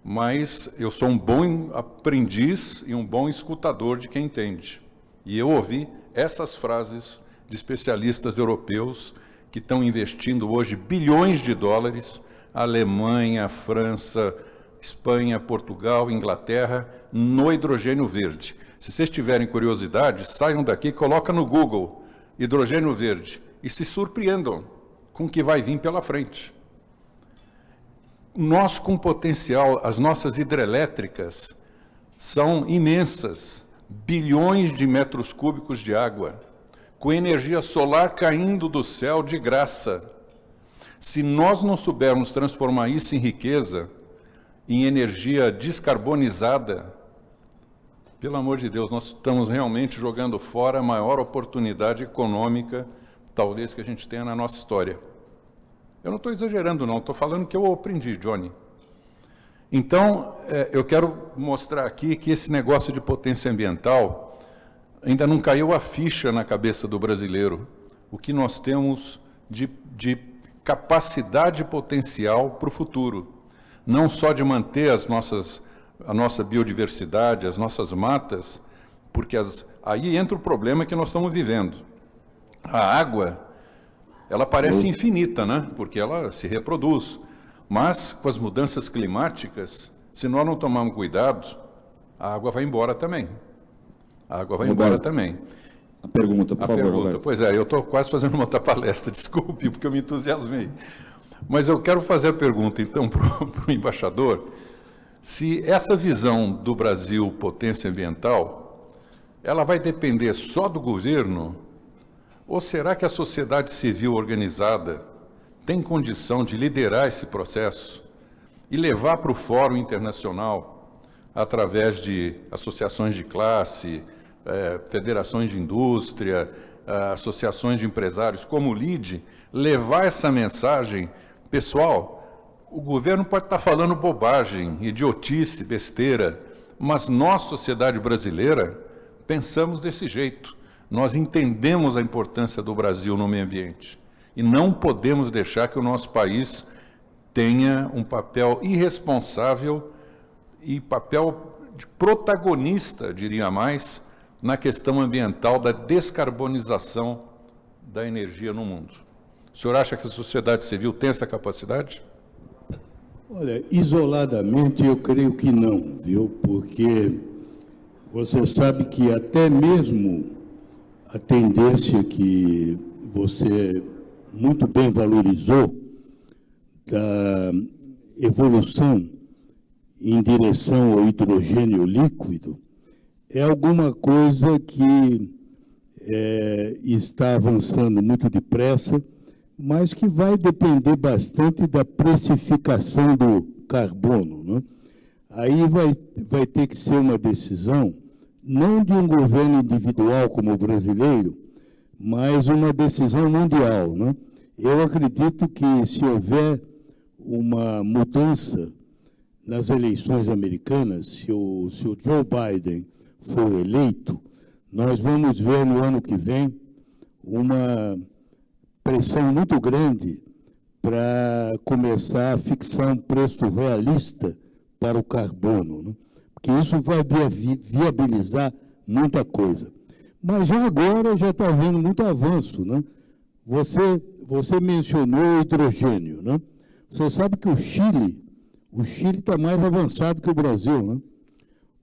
[SPEAKER 5] mas eu sou um bom aprendiz e um bom escutador de quem entende. E eu ouvi essas frases de especialistas europeus que estão investindo hoje bilhões de dólares, Alemanha, França, Espanha, Portugal, Inglaterra, no hidrogênio verde. Se vocês tiverem curiosidade, saiam daqui e colocam no Google hidrogênio verde e se surpreendam com o que vai vir pela frente. Nós, com potencial, as nossas hidrelétricas são imensas, bilhões de metros cúbicos de água, com energia solar caindo do céu de graça. Se nós não soubermos transformar isso em riqueza, em energia descarbonizada, pelo amor de Deus, nós estamos realmente jogando fora a maior oportunidade econômica, talvez, que a gente tenha na nossa história. Eu não estou exagerando, não, estou falando que eu aprendi, Johnny. Então, eu quero mostrar aqui que esse negócio de potência ambiental ainda não caiu a ficha na cabeça do brasileiro. O que nós temos de capacidade potencial para o futuro. Não só de manter a nossa biodiversidade, as nossas matas, porque aí entra o problema que nós estamos vivendo. A água, ela parece infinita, né? Porque ela se reproduz. Mas, com as mudanças climáticas, se nós não tomarmos cuidado, a água vai embora também. A água vai embora também.
[SPEAKER 1] A pergunta, por favor, Roberto.
[SPEAKER 5] Pois é, eu estou quase fazendo uma outra palestra, desculpe, porque eu me entusiasmei. Mas eu quero fazer a pergunta, então, para o embaixador, se essa visão do Brasil potência ambiental, ela vai depender só do governo, ou será que a sociedade civil organizada tem condição de liderar esse processo e levar para o Fórum Internacional, através de associações de classe, federações de indústria, associações de empresários, como o LIDE, levar essa mensagem? Pessoal, o governo pode estar falando bobagem, idiotice, besteira, mas nós, sociedade brasileira, pensamos desse jeito. Nós entendemos a importância do Brasil no meio ambiente e não podemos deixar que o nosso país tenha um papel irresponsável e papel de protagonista, diria mais, na questão ambiental da descarbonização da energia no mundo. O senhor acha que a sociedade civil tem essa capacidade?
[SPEAKER 4] Olha, isoladamente eu creio que não, viu? Porque você sabe que até mesmo a tendência que você muito bem valorizou da evolução em direção ao hidrogênio líquido é alguma coisa que está avançando muito depressa, mas que vai depender bastante da precificação do carbono, né? Aí vai ter que ser uma decisão, não de um governo individual como o brasileiro, mas uma decisão mundial, né? Eu acredito que se houver uma mudança nas eleições americanas, se o Joe Biden for eleito, nós vamos ver no ano que vem uma pressão muito grande para começar a fixar um preço realista para o carbono, né? Porque isso vai viabilizar muita coisa. Mas já agora já está havendo muito avanço, né? Você mencionou o hidrogênio, né? Você sabe que o Chile está mais avançado que o Brasil, né?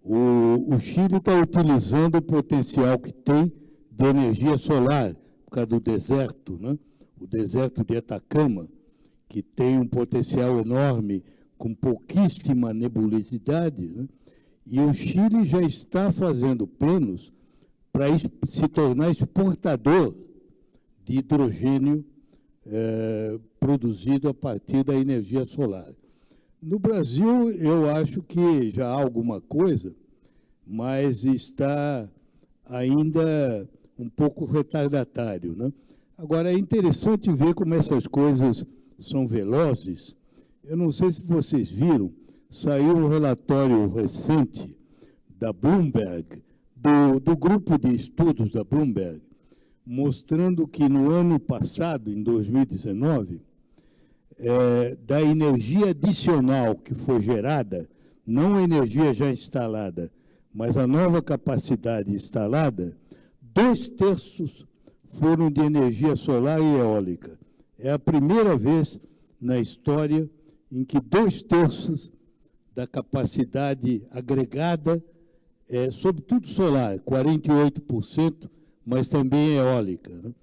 [SPEAKER 4] O Chile está utilizando o potencial que tem de energia solar, por causa do deserto, né? O deserto de Atacama, que tem um potencial enorme, com pouquíssima nebulosidade, né? E o Chile já está fazendo planos para se tornar exportador de hidrogênio produzido a partir da energia solar. No Brasil, eu acho que já há alguma coisa, mas está ainda um pouco retardatário, né? Agora, é interessante ver como essas coisas são velozes. Eu não sei se vocês viram, saiu um relatório recente da Bloomberg, do grupo de estudos da Bloomberg, mostrando que no ano passado, em 2019, da energia adicional que foi gerada, não a energia já instalada, mas a nova capacidade instalada, 2/3 foram de energia solar e eólica. É a primeira vez na história em que 2/3 da capacidade agregada sobretudo solar, 48%, mas também eólica, né?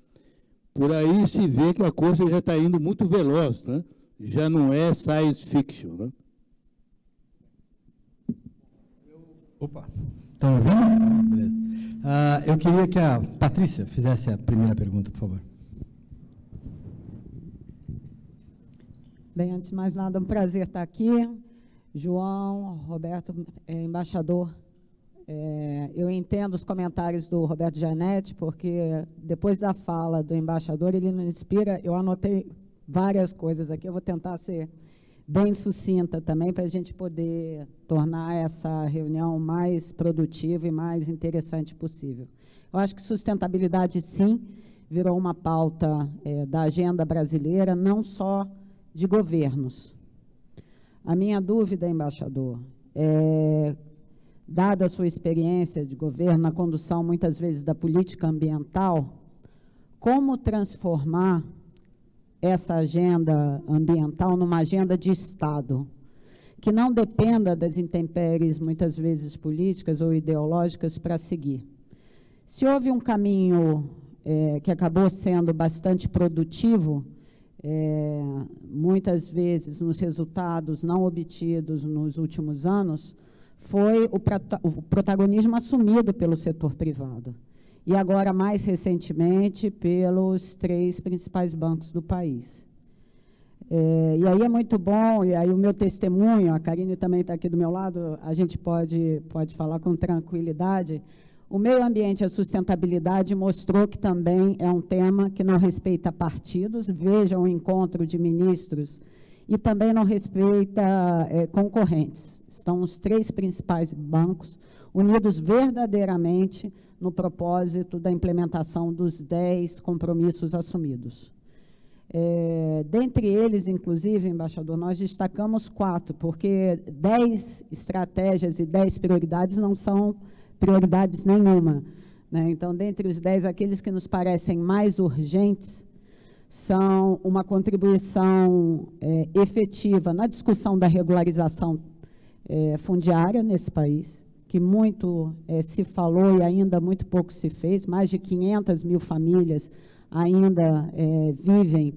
[SPEAKER 4] Por aí se vê que a coisa já está indo muito veloz, né? Já não é science fiction, né?
[SPEAKER 3] Opa, estão ouvindo? Beleza. Eu queria que a Patrícia fizesse a primeira pergunta, por favor.
[SPEAKER 6] Bem, antes de mais nada, é um prazer estar aqui. João, Roberto, embaixador, eu entendo os comentários do Roberto Gianetti, porque depois da fala do embaixador, ele nos inspira. Eu anotei várias coisas aqui, eu vou tentar ser bem sucinta também, para a gente poder tornar essa reunião mais produtiva e mais interessante possível. Eu acho que sustentabilidade, sim, virou uma pauta da agenda brasileira, não só de governos. A minha dúvida, embaixador, dada a sua experiência de governo na condução, muitas vezes, da política ambiental, como transformar essa agenda ambiental numa agenda de Estado, que não dependa das intempéries, muitas vezes, políticas ou ideológicas para seguir. Se houve um caminho que acabou sendo bastante produtivo, muitas vezes nos resultados não obtidos nos últimos anos, foi o protagonismo assumido pelo setor privado. E agora, mais recentemente, pelos 3 principais bancos do país. E aí é muito bom, e aí o meu testemunho, a Karine também está aqui do meu lado, a gente pode falar com tranquilidade. O meio ambiente e a sustentabilidade mostrou que também é um tema que não respeita partidos, vejam o encontro de ministros, e também não respeita concorrentes. Estão os 3 principais bancos unidos verdadeiramente no propósito da implementação dos 10 compromissos assumidos. Dentre eles, inclusive, embaixador, nós destacamos 4, porque 10 estratégias e 10 prioridades não são prioridades nenhuma, né? Então, dentre os 10, aqueles que nos parecem mais urgentes são uma contribuição efetiva na discussão da regularização fundiária nesse país, que muito se falou e ainda muito pouco se fez. Mais de 500 mil famílias ainda vivem,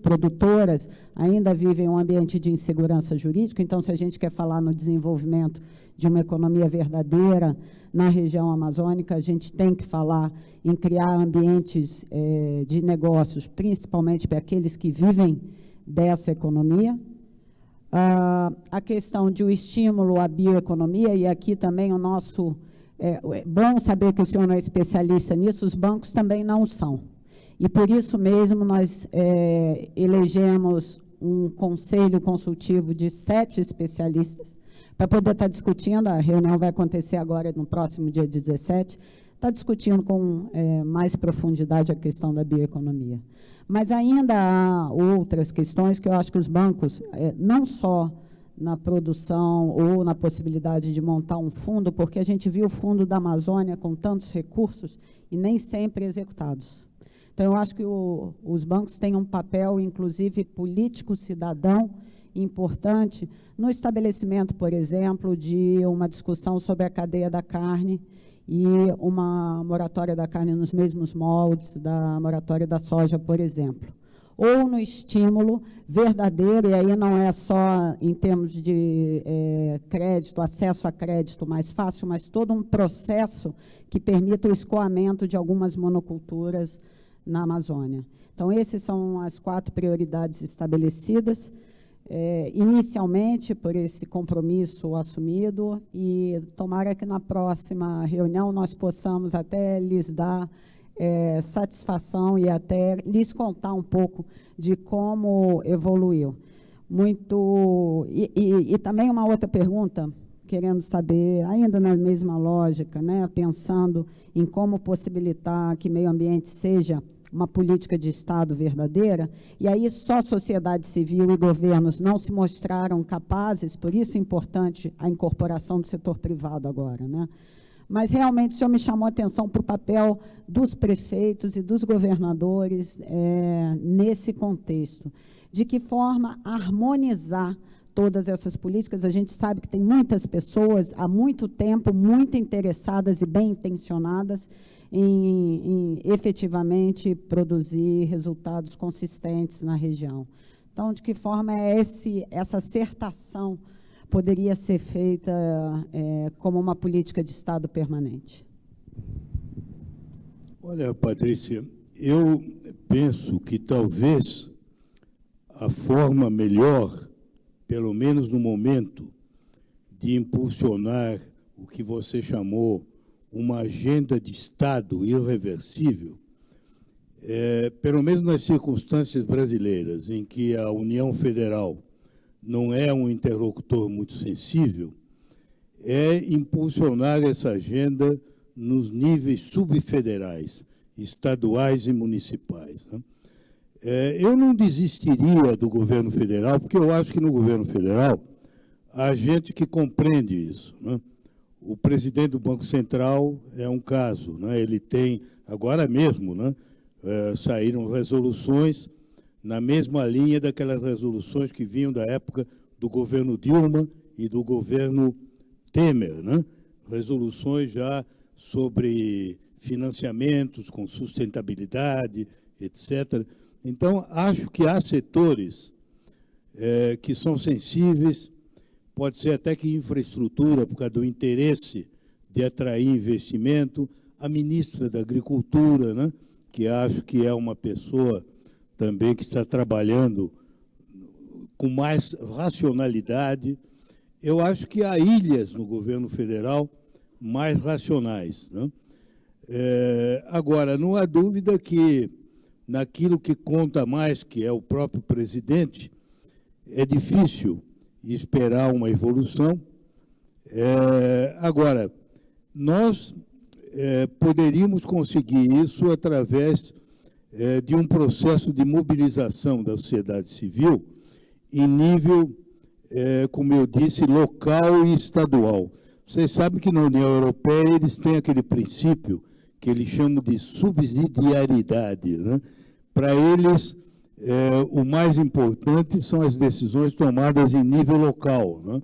[SPEAKER 6] produtoras, ainda vivem um ambiente de insegurança jurídica. Então, se a gente quer falar no desenvolvimento de uma economia verdadeira na região amazônica, a gente tem que falar em criar ambientes de negócios, principalmente para aqueles que vivem dessa economia. A questão de um estímulo à bioeconomia, e aqui também o nosso... É bom saber que o senhor não é especialista nisso, os bancos também não são. E, por isso mesmo, nós elegemos um conselho consultivo de 7 especialistas para poder estar discutindo. A reunião vai acontecer agora no próximo dia 17, está discutindo com mais profundidade a questão da bioeconomia. Mas ainda há outras questões que eu acho que os bancos, não só na produção ou na possibilidade de montar um fundo, porque a gente viu o fundo da Amazônia com tantos recursos e nem sempre executados. Então, eu acho que os bancos têm um papel, inclusive, político-cidadão importante no estabelecimento, por exemplo, de uma discussão sobre a cadeia da carne e uma moratória da carne nos mesmos moldes da moratória da soja, por exemplo. Ou no estímulo verdadeiro, e aí não é só em termos de crédito, acesso a crédito mais fácil, mas todo um processo que permita o escoamento de algumas monoculturas na Amazônia. Então, essas são as 4 prioridades estabelecidas, inicialmente por esse compromisso assumido, e tomara que na próxima reunião nós possamos até lhes dar satisfação e até lhes contar um pouco de como evoluiu. E também uma outra pergunta, querendo saber, ainda na mesma lógica, né, pensando em como possibilitar que meio ambiente seja uma política de Estado verdadeira, e aí só sociedade civil e governos não se mostraram capazes, por isso é importante a incorporação do setor privado agora, né? Mas, realmente, o senhor me chamou a atenção para o papel dos prefeitos e dos governadores nesse contexto. De que forma harmonizar todas essas políticas? A gente sabe que tem muitas pessoas, há muito tempo, muito interessadas e bem intencionadas em efetivamente produzir resultados consistentes na região. Então, de que forma essa acertação poderia ser feita como uma política de Estado permanente?
[SPEAKER 4] Olha, Patrícia, eu penso que talvez a forma melhor, pelo menos no momento, de impulsionar o que você chamou uma agenda de Estado irreversível, pelo menos nas circunstâncias brasileiras, em que a União Federal não é um interlocutor muito sensível, é impulsionar essa agenda nos níveis subfederais, estaduais e municipais, né? Eu não desistiria do governo federal, porque eu acho que no governo federal há gente que compreende isso, né? O presidente do Banco Central é um caso, né? Ele tem, agora mesmo, né, saíram resoluções na mesma linha daquelas resoluções que vinham da época do governo Dilma e do governo Temer, né? Resoluções já sobre financiamentos com sustentabilidade, etc. Então, acho que há setores que são sensíveis, pode ser até que infraestrutura, por causa do interesse de atrair investimento. A ministra da Agricultura, né, que acho que é uma pessoa também que está trabalhando com mais racionalidade. Eu acho que há ilhas no governo federal mais racionais, né? Agora, não há dúvida que, naquilo que conta mais, que é o próprio presidente, é difícil esperar uma evolução. Agora, nós poderíamos conseguir isso através de um processo de mobilização da sociedade civil em nível, como eu disse, local e estadual. Vocês sabem que na União Europeia eles têm aquele princípio que eles chamam de subsidiariedade, né? Para eles, o mais importante são as decisões tomadas em nível local, né?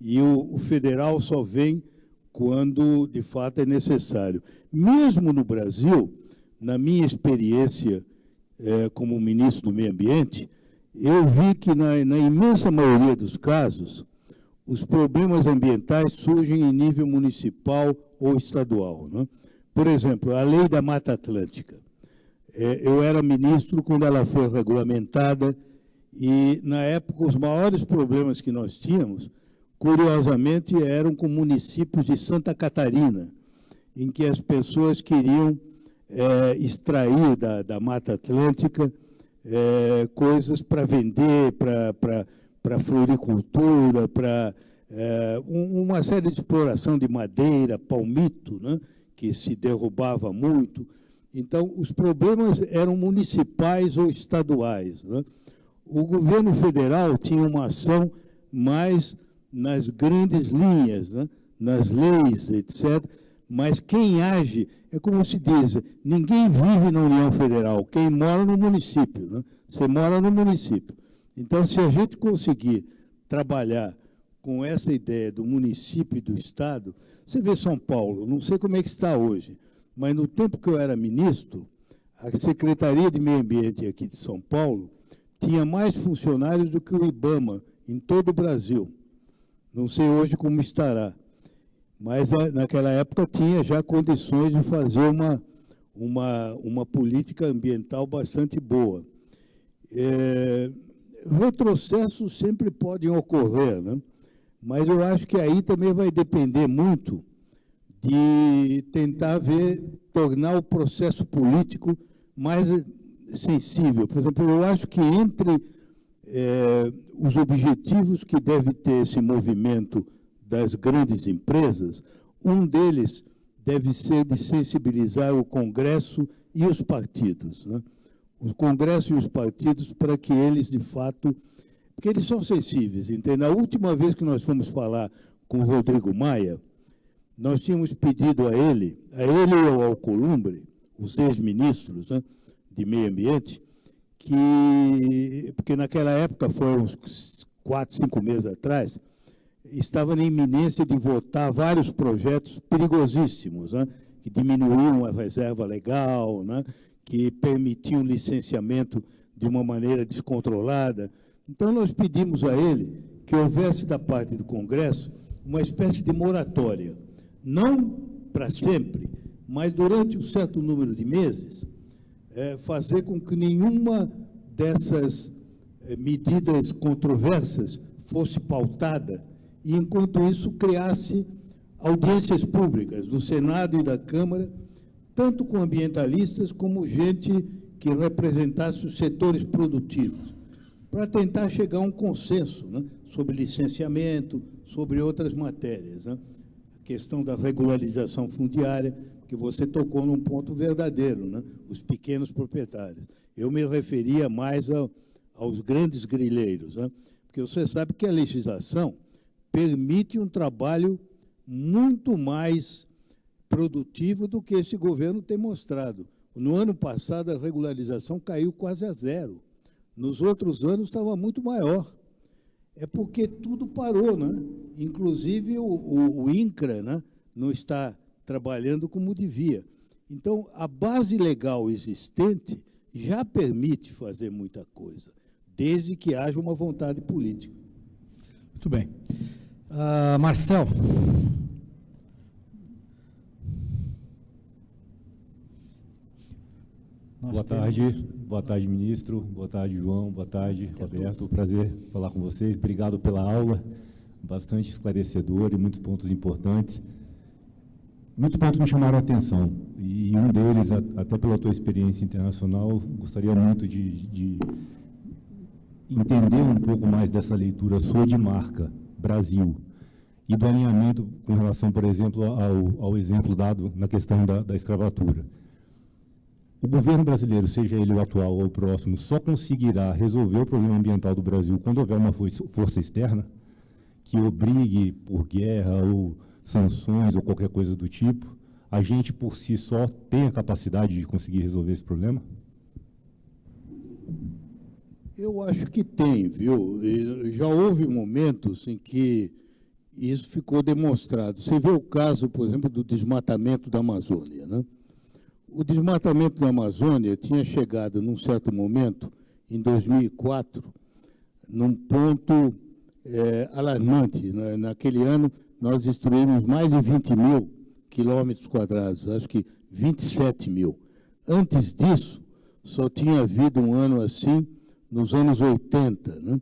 [SPEAKER 4] E o federal só vem quando, de fato, é necessário. Mesmo no Brasil, na minha experiência como ministro do Meio Ambiente, eu vi que, na imensa maioria dos casos, os problemas ambientais surgem em nível municipal ou estadual, né? Por exemplo, a Lei da Mata Atlântica. Eu era ministro quando ela foi regulamentada e, na época, os maiores problemas que nós tínhamos, curiosamente, eram com municípios de Santa Catarina, em que as pessoas queriam extrair da Mata Atlântica coisas para vender, para floricultura, para uma série de exploração de madeira, palmito, né, que se derrubava muito. Então, os problemas eram municipais ou estaduais, né? O governo federal tinha uma ação mais nas grandes linhas, né, nas leis, etc., mas quem age, é como se diz, ninguém vive na União Federal, quem mora no município, né? Você mora no município. Então, se a gente conseguir trabalhar com essa ideia do município e do Estado, você vê São Paulo, não sei como é que está hoje, mas no tempo que eu era ministro, a Secretaria de Meio Ambiente aqui de São Paulo tinha mais funcionários do que o IBAMA em todo o Brasil. Não sei hoje como estará, mas naquela época tinha já condições de fazer uma política ambiental bastante boa. Retrocessos sempre podem ocorrer, né? Mas eu acho que aí também vai depender muito de tentar tornar o processo político mais sensível. Por exemplo, eu acho que entre os objetivos que deve ter esse movimento das grandes empresas, um deles deve ser de sensibilizar o Congresso e os partidos, né? O Congresso e os partidos para que eles, de fato, porque eles são sensíveis, entende? A última vez que nós fomos falar com o Rodrigo Maia, nós tínhamos pedido a ele e ao Alcolumbre, os ex-ministros, né, de Meio Ambiente, porque naquela época, foi uns 4, 5 meses atrás, estava na iminência de votar vários projetos perigosíssimos, né, que diminuíam a reserva legal, né, que permitiam licenciamento de uma maneira descontrolada. Então, nós pedimos a ele que houvesse da parte do Congresso uma espécie de moratória, não para sempre, mas durante um certo número de meses, fazer com que nenhuma dessas medidas controversas fosse pautada e, enquanto isso, criasse audiências públicas do Senado e da Câmara, tanto com ambientalistas como gente que representasse os setores produtivos, para tentar chegar a um consenso, né, sobre licenciamento, sobre outras matérias, né? A questão da regularização fundiária, que você tocou num ponto verdadeiro, né? Os pequenos proprietários. Eu me referia mais aos grandes grileiros, né? Porque você sabe que a legislação permite um trabalho muito mais produtivo do que esse governo tem mostrado. No ano passado, a regularização caiu quase a zero. Nos outros anos estava muito maior. É porque tudo parou, né? Inclusive o INCRA, né, não está trabalhando como devia. Então, a base legal existente já permite fazer muita coisa, desde que haja uma vontade política.
[SPEAKER 3] Muito bem. Marcel.
[SPEAKER 7] Boa tarde, ministro. Boa tarde, João. Boa tarde, Roberto. Prazer falar com vocês. Obrigado pela aula, bastante esclarecedora e muitos pontos importantes. Muitos pontos me chamaram a atenção, e um deles, até pela tua experiência internacional, gostaria muito de entender um pouco mais dessa leitura sua de marca, Brasil, e do alinhamento com relação, por exemplo, ao exemplo dado na questão da escravatura. O governo brasileiro, seja ele o atual ou o próximo, só conseguirá resolver o problema ambiental do Brasil quando houver uma força externa que obrigue por guerra ou sanções ou qualquer coisa do tipo. A gente, por si só, tem a capacidade de conseguir resolver esse problema?
[SPEAKER 4] Eu acho que tem, viu? Já houve momentos em que isso ficou demonstrado. Você vê o caso, por exemplo, do desmatamento da Amazônia, né? O desmatamento da Amazônia tinha chegado, num certo momento, em 2004, num ponto alarmante. Naquele ano, nós destruímos mais de 20 mil quilômetros quadrados, acho que 27 mil. Antes disso, só tinha havido um ano assim, nos anos 80. Né?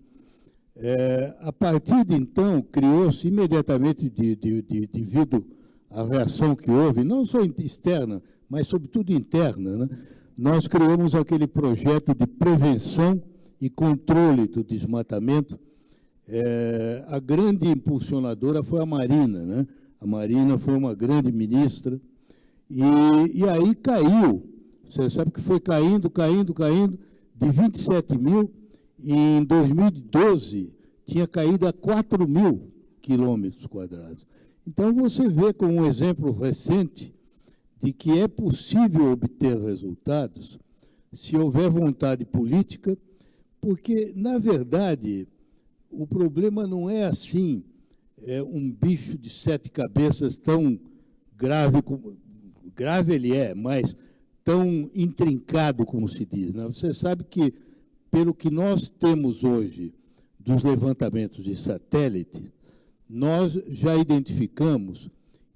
[SPEAKER 4] A partir de então, criou-se imediatamente, devido à reação que houve, não só externa, mas sobretudo interna, né? nós criamos aquele projeto de prevenção e controle do desmatamento. A grande impulsionadora foi a Marina, né? A Marina foi uma grande ministra, e aí caiu. Você sabe que foi caindo, de 27 mil, e em 2012 tinha caído a 4 mil quilômetros quadrados. Então, você vê com um exemplo recente de que é possível obter resultados se houver vontade política, porque, na verdade, o problema não é assim, um bicho de 7 cabeças tão grave, grave ele é, mas tão intrincado como se diz, né? Você sabe que, pelo que nós temos hoje dos levantamentos de satélite, nós já identificamos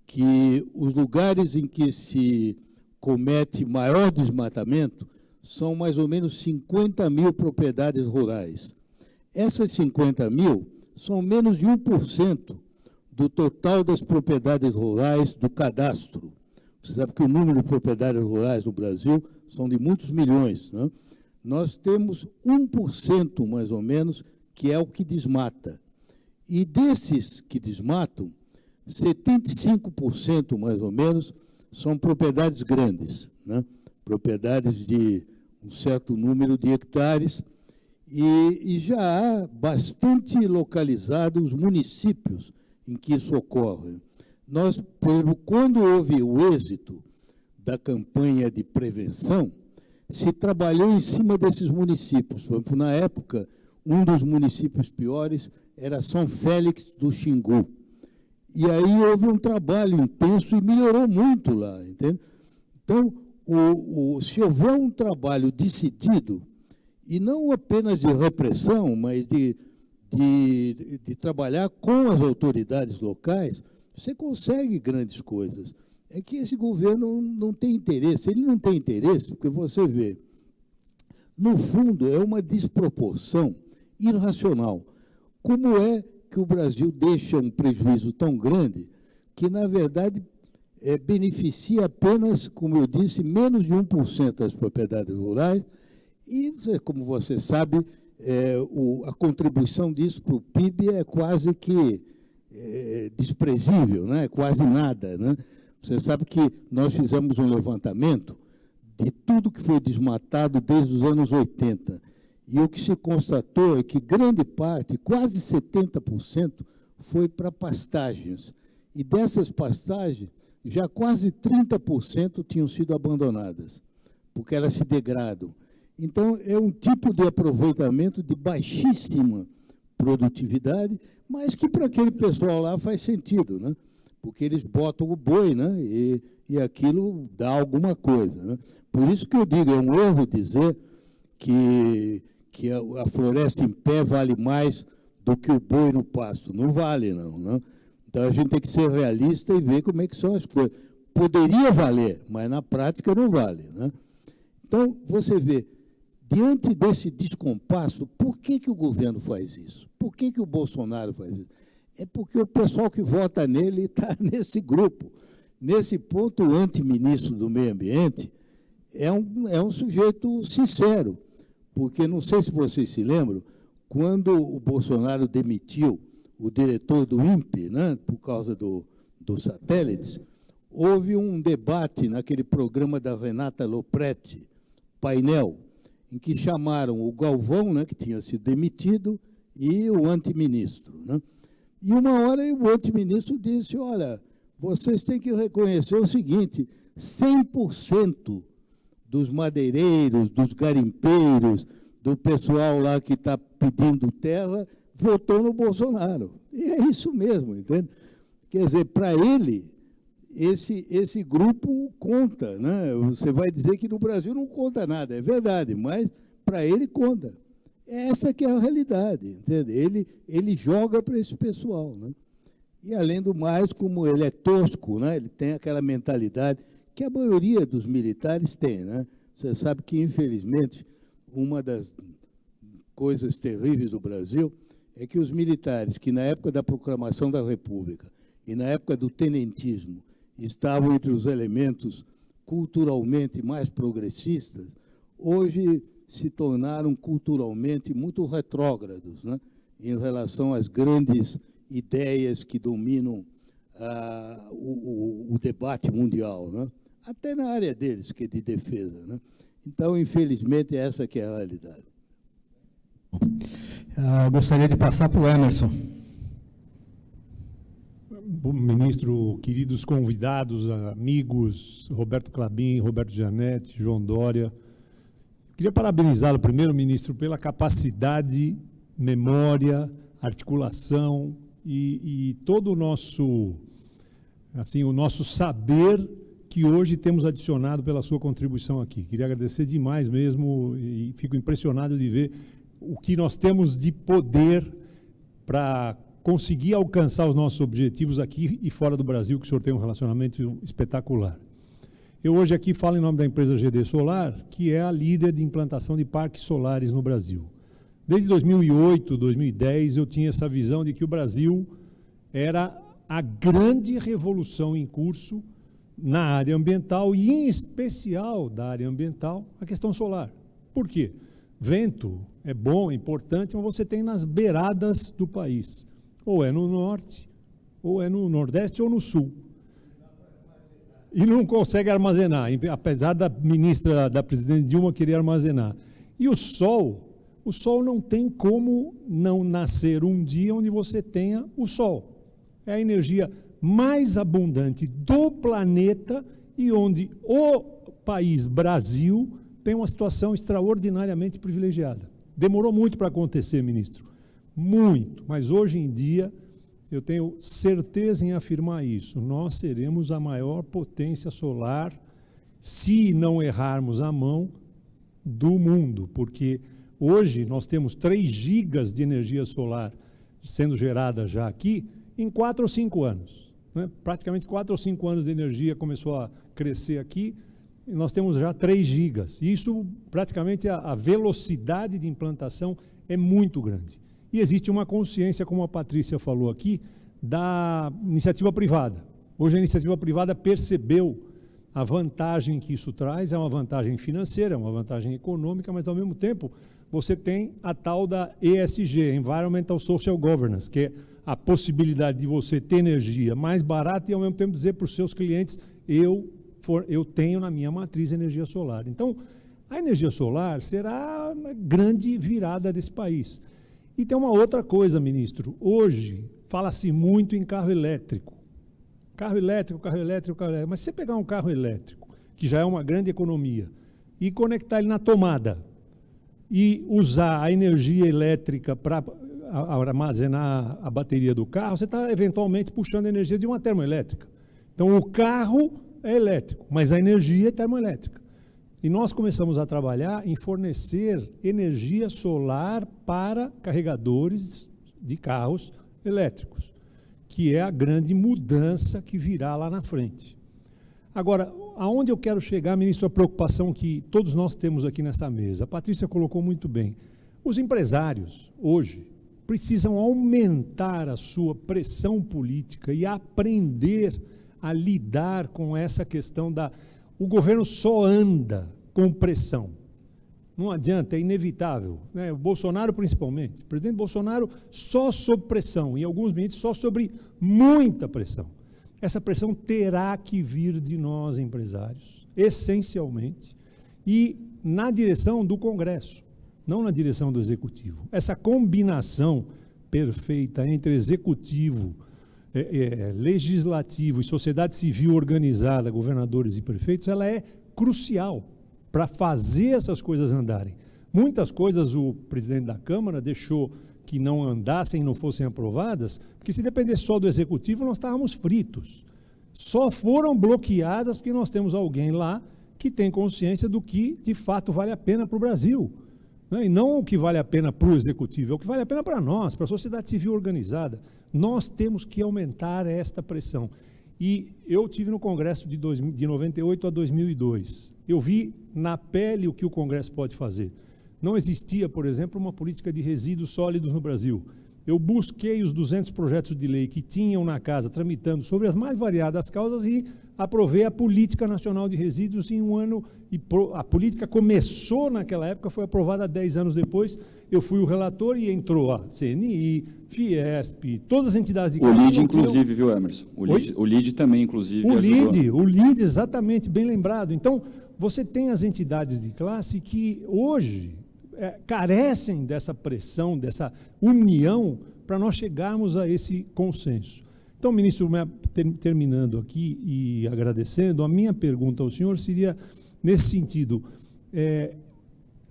[SPEAKER 4] que os lugares em que se comete maior desmatamento são mais ou menos 50 mil propriedades rurais. Essas 50 mil são menos de 1% do total das propriedades rurais do cadastro. Você sabe que o número de propriedades rurais no Brasil são de muitos milhões, né? Nós temos 1%, mais ou menos, que é o que desmata. E desses que desmatam, 75%, mais ou menos, são propriedades grandes, né? Propriedades de um certo número de hectares, e já há bastante localizados os municípios em que isso ocorre. Nós, por exemplo, quando houve o êxito da campanha de prevenção, se trabalhou em cima desses municípios. Por exemplo, na época, um dos municípios piores era São Félix do Xingu. E aí houve um trabalho intenso e melhorou muito lá, entende? Então, se houver um trabalho decidido, e não apenas de repressão, mas de trabalhar com as autoridades locais, você consegue grandes coisas. É que esse governo não tem interesse. Ele não tem interesse porque você vê, no fundo, é uma desproporção irracional. Como é que o Brasil deixa um prejuízo tão grande que, na verdade, beneficia apenas, como eu disse, menos de 1% das propriedades rurais e, como você sabe, a contribuição disso para o PIB é quase que desprezível, né? Quase nada, né? Você sabe que nós fizemos um levantamento de tudo que foi desmatado desde os anos 80. E o que se constatou é que grande parte, quase 70%, foi para pastagens. E dessas pastagens, já quase 30% tinham sido abandonadas, porque elas se degradam. Então, é um tipo de aproveitamento de baixíssima produtividade, mas que para aquele pessoal lá faz sentido, né? Porque eles botam o boi, né? E aquilo dá alguma coisa, né? Por isso que eu digo, é um erro dizer que a floresta em pé vale mais do que o boi no pasto. Não vale, não, né? Então, a gente tem que ser realista e ver como é que são as coisas. Poderia valer, mas na prática não vale, né? Então, você vê, diante desse descompasso, por que o governo faz isso? Por que o Bolsonaro faz isso? É porque o pessoal que vota nele está nesse grupo. Nesse ponto, o antiministro do Meio Ambiente é um sujeito sincero, porque não sei se vocês se lembram, quando o Bolsonaro demitiu o diretor do INPE, né, por causa dos satélites, houve um debate naquele programa da Renata Lopretti, Painel, em que chamaram o Galvão, né, que tinha sido demitido, e o antiministro, né? E uma hora o antiministro disse, olha, vocês têm que reconhecer o seguinte, 100% dos madeireiros, dos garimpeiros, do pessoal lá que está pedindo terra, votou no Bolsonaro. E é isso mesmo, entende? Quer dizer, para ele, esse grupo conta, né? Você vai dizer que no Brasil não conta nada, é verdade, mas para ele conta. Essa que é a realidade, entende? Ele joga para esse pessoal, né? E, além do mais, como ele é tosco, né? Ele tem aquela mentalidade que a maioria dos militares tem, né? Você sabe que, infelizmente, uma das coisas terríveis do Brasil é que os militares que, na época da proclamação da República e na época do tenentismo, estavam entre os elementos culturalmente mais progressistas, hoje se tornaram culturalmente muito retrógrados, né, em relação às grandes ideias que dominam o debate mundial, né, até na área deles, que é de defesa, né. Então, infelizmente, essa que é a realidade.
[SPEAKER 3] Gostaria de passar para o Emerson.
[SPEAKER 8] Ministro, queridos convidados, amigos, Roberto Klabin, Roberto Gianetti, João Dória. Queria parabenizá-lo, primeiro, ministro, pela capacidade, memória, articulação e todo o nosso saber que hoje temos adicionado pela sua contribuição aqui. Queria agradecer demais mesmo e fico impressionado de ver o que nós temos de poder para conseguir alcançar os nossos objetivos aqui e fora do Brasil, que o senhor tem um relacionamento espetacular. Eu hoje aqui falo em nome da empresa GD Solar, que é a líder de implantação de parques solares no Brasil. Desde 2008, 2010, eu tinha essa visão de que o Brasil era a grande revolução em curso na área ambiental e, em especial, da área ambiental, a questão solar. Por quê? Vento é bom, é importante, mas você tem nas beiradas do país. Ou é no norte, ou é no nordeste, ou no sul. E não consegue armazenar, apesar da ministra, da presidente Dilma querer armazenar. E o sol não tem como não nascer um dia onde você tenha o sol. É a energia mais abundante do planeta e onde o país Brasil tem uma situação extraordinariamente privilegiada. Demorou muito para acontecer, ministro. Muito, mas hoje em dia eu tenho certeza em afirmar isso. Nós seremos a maior potência solar, se não errarmos a mão, do mundo, porque hoje nós temos 3 gigas de energia solar sendo gerada já aqui em 4 ou 5 anos. Né? Praticamente 4 ou 5 anos de energia começou a crescer aqui, e nós temos já 3 gigas. Isso, praticamente, a velocidade de implantação é muito grande. E existe uma consciência, como a Patrícia falou aqui, da iniciativa privada. Hoje a iniciativa privada percebeu a vantagem que isso traz, é uma vantagem financeira, é uma vantagem econômica, mas ao mesmo tempo você tem a tal da ESG, Environmental Social Governance, que é a possibilidade de você ter energia mais barata e ao mesmo tempo dizer para os seus clientes, eu tenho na minha matriz energia solar. Então, a energia solar será uma grande virada desse país. E tem uma outra coisa, ministro. Hoje, fala-se muito em carro elétrico. Carro elétrico. Mas se você pegar um carro elétrico, que já é uma grande economia, e conectar ele na tomada, e usar a energia elétrica para armazenar a bateria do carro, você está eventualmente puxando a energia de uma termoelétrica. Então, o carro é elétrico, mas a energia é termoelétrica. E nós começamos a trabalhar em fornecer energia solar para carregadores de carros elétricos, que é a grande mudança que virá lá na frente. Agora, aonde eu quero chegar, ministro, a preocupação que todos nós temos aqui nessa mesa, a Patrícia colocou muito bem. Os empresários, hoje, precisam aumentar a sua pressão política e aprender a lidar com essa questão da... O governo só anda com pressão. Não adianta, é inevitável. Né? O Bolsonaro, principalmente. O presidente Bolsonaro só sob pressão, em alguns momentos só sobre muita pressão. Essa pressão terá que vir de nós, empresários, essencialmente, e na direção do Congresso, não na direção do Executivo. Essa combinação perfeita entre Executivo, Legislativo e sociedade civil organizada, governadores e prefeitos, ela é crucial para fazer essas coisas andarem. Muitas coisas o presidente da Câmara deixou que não andassem e não fossem aprovadas, porque se dependesse só do Executivo, nós estávamos fritos. Só foram bloqueadas porque nós temos alguém lá que tem consciência do que, de fato, vale a pena para o Brasil. E não o que vale a pena para o Executivo, é o que vale a pena para nós, para a sociedade civil organizada. Nós temos que aumentar esta pressão. E eu tive no Congresso de 98 a 2002. Eu vi na pele o que o Congresso pode fazer. Não existia, por exemplo, uma política de resíduos sólidos no Brasil. Eu busquei os 200 projetos de lei que tinham na casa tramitando sobre as mais variadas causas e aprovei a Política Nacional de Resíduos em um ano, e a política começou naquela época, foi aprovada 10 anos depois, eu fui o relator e entrou a CNI, Fiesp, todas as entidades de
[SPEAKER 1] O
[SPEAKER 8] classe.
[SPEAKER 1] LID, inclusive, viu, Emerson? O LID também, inclusive, ajudou.
[SPEAKER 8] O LID, exatamente, bem lembrado. Então, você tem as entidades de classe que hoje carecem dessa pressão, dessa união, para nós chegarmos a esse consenso. Então, ministro, terminando aqui e agradecendo, a minha pergunta ao senhor seria nesse sentido,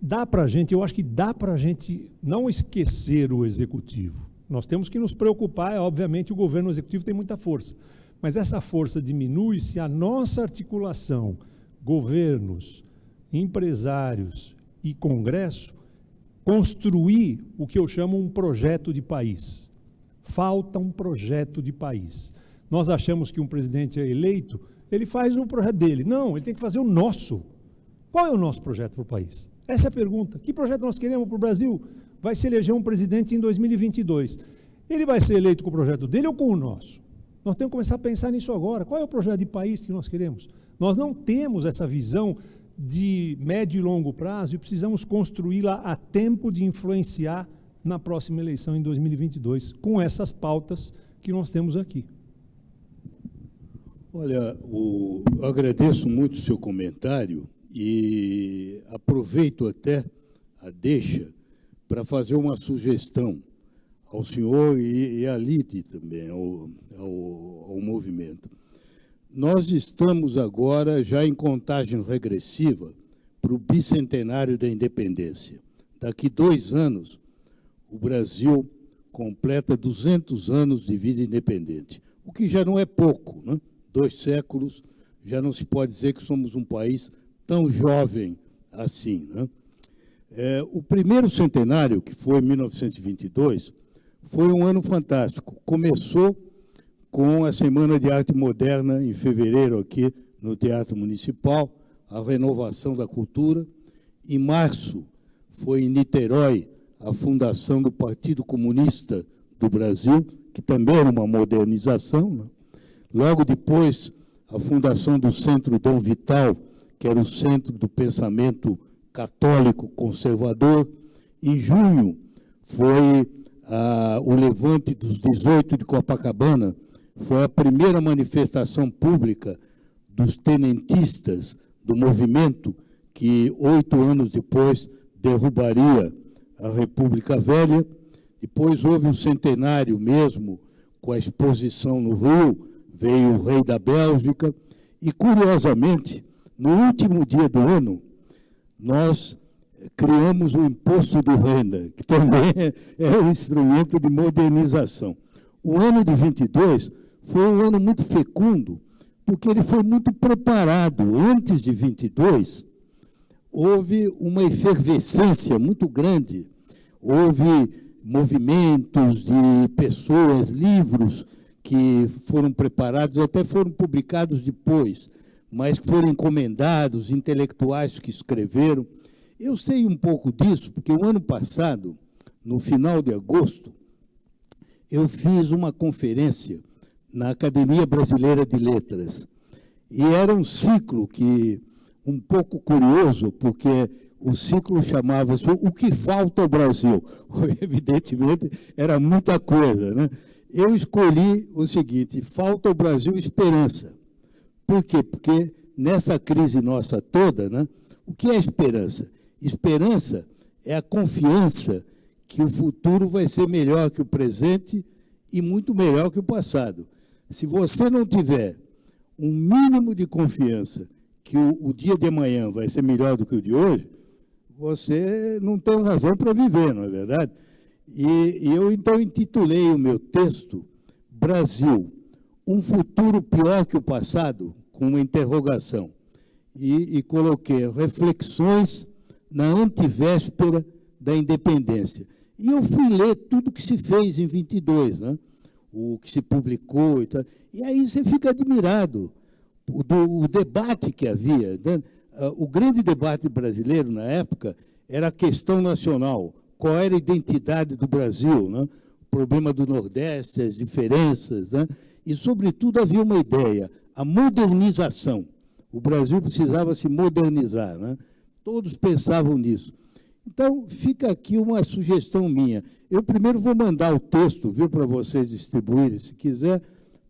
[SPEAKER 8] dá para a gente, eu acho que dá para a gente não esquecer o executivo. Nós temos que nos preocupar, obviamente o governo executivo tem muita força, mas essa força diminui se a nossa articulação, governos, empresários e Congresso, construir o que eu chamo um projeto de país. Falta um projeto de país. Nós achamos que um presidente é eleito, ele faz o projeto dele. Não, ele tem que fazer o nosso. Qual é o nosso projeto para o país? Essa é a pergunta. Que projeto nós queremos para o Brasil? Vai se eleger um presidente em 2022. Ele vai ser eleito com o projeto dele ou com o nosso? Nós temos que começar a pensar nisso agora. Qual é o projeto de país que nós queremos? Nós não temos essa visão de médio e longo prazo e precisamos construí-la a tempo de influenciar na próxima eleição em 2022, com essas pautas que nós temos aqui.
[SPEAKER 4] Olha, eu agradeço muito o seu comentário e aproveito até a deixa para fazer uma sugestão ao senhor e à LID também, ao movimento. Nós estamos agora já em contagem regressiva para o bicentenário da independência. Daqui 2 anos, o Brasil completa 200 anos de vida independente, o que já não é pouco, né? 2 séculos, já não se pode dizer que somos um país tão jovem assim, né? O primeiro centenário, que foi em 1922, foi um ano fantástico. Começou com a Semana de Arte Moderna, em fevereiro, aqui no Teatro Municipal, a renovação da cultura. Em março, foi em Niterói, a fundação do Partido Comunista do Brasil, que também era uma modernização, né? Logo depois, a fundação do Centro Dom Vital, que era o centro do pensamento católico conservador. Em junho, foi o levante dos 18 de Copacabana, foi a primeira manifestação pública dos tenentistas do movimento que 8 anos depois derrubaria a República Velha. Depois houve o centenário mesmo, com a exposição no Rio, veio o rei da Bélgica, e, curiosamente, no último dia do ano, nós criamos o imposto de renda, que também é um instrumento de modernização. O ano de 22 foi um ano muito fecundo, porque ele foi muito preparado. Antes de 22, houve uma efervescência muito grande, houve movimentos de pessoas, livros que foram preparados, até foram publicados depois, mas que foram encomendados, intelectuais que escreveram. Eu sei um pouco disso, porque o ano passado, no final de agosto, eu fiz uma conferência na Academia Brasileira de Letras. E era um ciclo que, um pouco curioso, porque o ciclo chamava-se O que falta ao Brasil? Evidentemente, era muita coisa, né? Eu escolhi o seguinte: falta ao Brasil esperança. Por quê? Porque nessa crise nossa toda, né, o que é esperança? Esperança é a confiança que o futuro vai ser melhor que o presente e muito melhor que o passado. Se você não tiver um mínimo de confiança que o dia de amanhã vai ser melhor do que o de hoje, você não tem razão para viver, não é verdade? E eu, então, intitulei o meu texto Brasil, um futuro pior que o passado, com uma interrogação. E coloquei reflexões na antivéspera da independência. E eu fui ler tudo que se fez em 22, né? O que se publicou e tal. E aí você fica admirado o debate que havia, né? O grande debate brasileiro, na época, era a questão nacional. Qual era a identidade do Brasil, né? O problema do Nordeste, as diferenças, né? E, sobretudo, havia uma ideia, a modernização. O Brasil precisava se modernizar, né? Todos pensavam nisso. Então, fica aqui uma sugestão minha. Eu primeiro vou mandar o texto, viu, para vocês distribuírem, se quiser,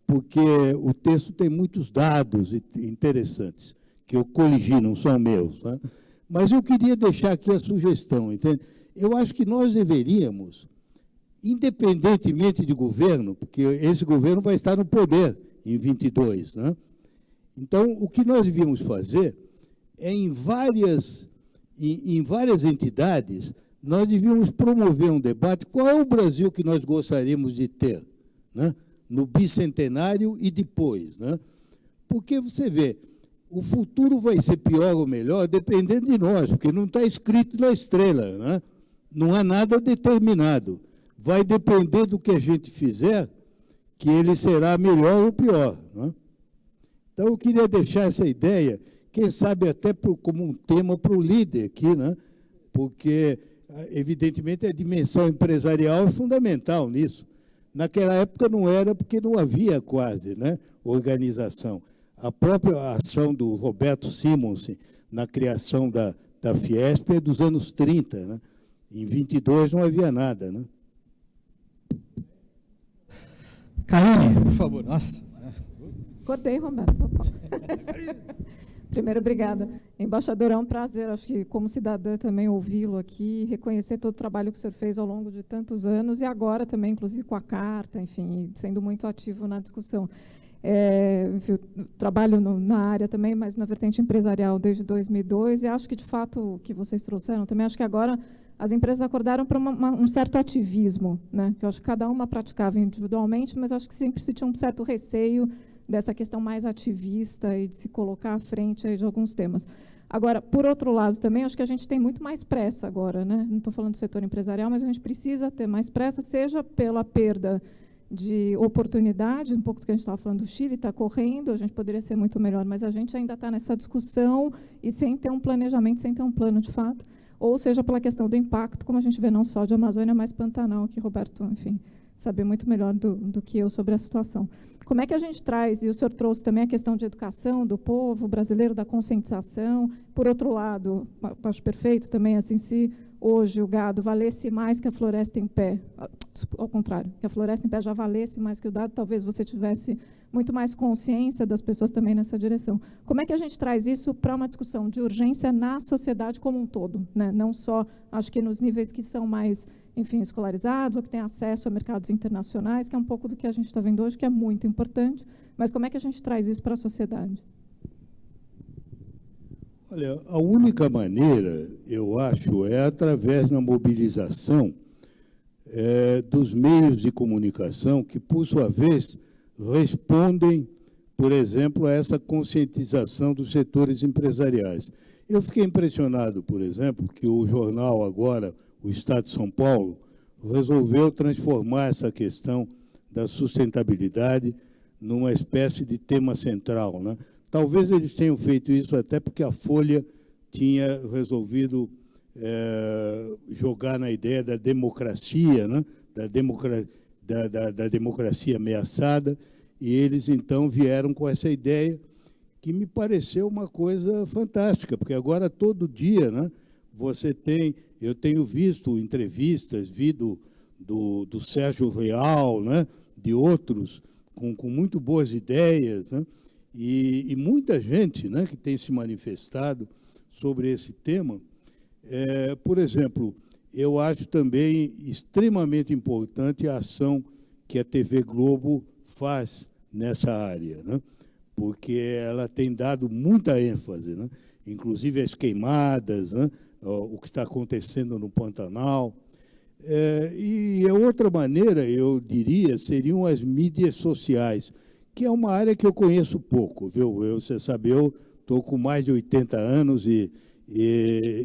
[SPEAKER 4] porque o texto tem muitos dados interessantes, que eu coligi, não são meus, né? Mas eu queria deixar aqui a sugestão, entende? Eu acho que nós deveríamos, independentemente de governo, porque esse governo vai estar no poder em 22, né? Então, o que nós devíamos fazer é, em várias entidades, nós devíamos promover um debate, qual é o Brasil que nós gostaríamos de ter, né? No bicentenário e depois, né? Porque você vê, o futuro vai ser pior ou melhor dependendo de nós, porque não está escrito na estrela, né? Não há nada determinado. Vai depender do que a gente fizer, que ele será melhor ou pior, né? Então, eu queria deixar essa ideia, quem sabe até como um tema para o líder aqui, né? Porque, evidentemente, a dimensão empresarial é fundamental nisso. Naquela época não era, porque não havia quase, né, organização. A própria ação do Roberto Simonsen na criação da Fiesp é dos anos 30, né? Em 22 não havia nada, né?
[SPEAKER 3] Karine, por favor. Nossa.
[SPEAKER 9] Cortei, Roberto. Primeiro, obrigada. Embaixador, é um prazer, acho que como cidadã também ouvi-lo aqui, reconhecer todo o trabalho que o senhor fez ao longo de tantos anos e agora também, inclusive, com a carta, enfim, sendo muito ativo na discussão. Enfim, eu trabalho na área também, mas na vertente empresarial desde 2002 e acho que, de fato, o que vocês trouxeram também, acho que agora as empresas acordaram para um certo ativismo, né? Que eu acho que cada uma praticava individualmente, mas acho que sempre se tinha um certo receio dessa questão mais ativista e de se colocar à frente aí de alguns temas. Agora, por outro lado, também, acho que a gente tem muito mais pressa agora, né? Não estou falando do setor empresarial, mas a gente precisa ter mais pressa, seja pela perda de oportunidade, um pouco do que a gente estava falando do Chile, está correndo, a gente poderia ser muito melhor, mas a gente ainda está nessa discussão e sem ter um planejamento, sem ter um plano de fato, ou seja, pela questão do impacto, como a gente vê não só de Amazônia, mas Pantanal, que Roberto, enfim, saber muito melhor do que eu sobre a situação. Como é que a gente traz, e o senhor trouxe também a questão de educação do povo brasileiro, da conscientização, por outro lado, acho perfeito também, assim, se hoje o gado valesse mais que a floresta em pé, ao contrário, que a floresta em pé já valesse mais que o gado, talvez você tivesse muito mais consciência das pessoas também nessa direção. Como é que a gente traz isso para uma discussão de urgência na sociedade como um todo, né? Não só, acho que nos níveis que são mais, enfim, escolarizados ou que têm acesso a mercados internacionais, que é um pouco do que a gente está vendo hoje, que é muito importante, mas como é que a gente traz isso para a sociedade?
[SPEAKER 4] Olha, a única maneira, eu acho, é através da mobilização dos meios de comunicação que, por sua vez, respondem, por exemplo, a essa conscientização dos setores empresariais. Eu fiquei impressionado, por exemplo, que o jornal agora, o Estado de São Paulo, resolveu transformar essa questão da sustentabilidade numa espécie de tema central, né? Talvez eles tenham feito isso até porque a Folha tinha resolvido jogar na ideia da democracia, né? da democracia ameaçada, e eles, então, vieram com essa ideia que me pareceu uma coisa fantástica, porque agora, todo dia, né, eu tenho visto entrevistas, do Sérgio Real, né, de outros, com muito boas ideias, né, e muita gente, né, que tem se manifestado sobre esse tema. Por exemplo, eu acho também extremamente importante a ação que a TV Globo faz nessa área, né, porque ela tem dado muita ênfase, né, inclusive as queimadas, né, o que está acontecendo no Pantanal. E a outra maneira, eu diria, seriam as mídias sociais, que é uma área que eu conheço pouco, viu? Você sabe, eu estou com mais de 80 anos e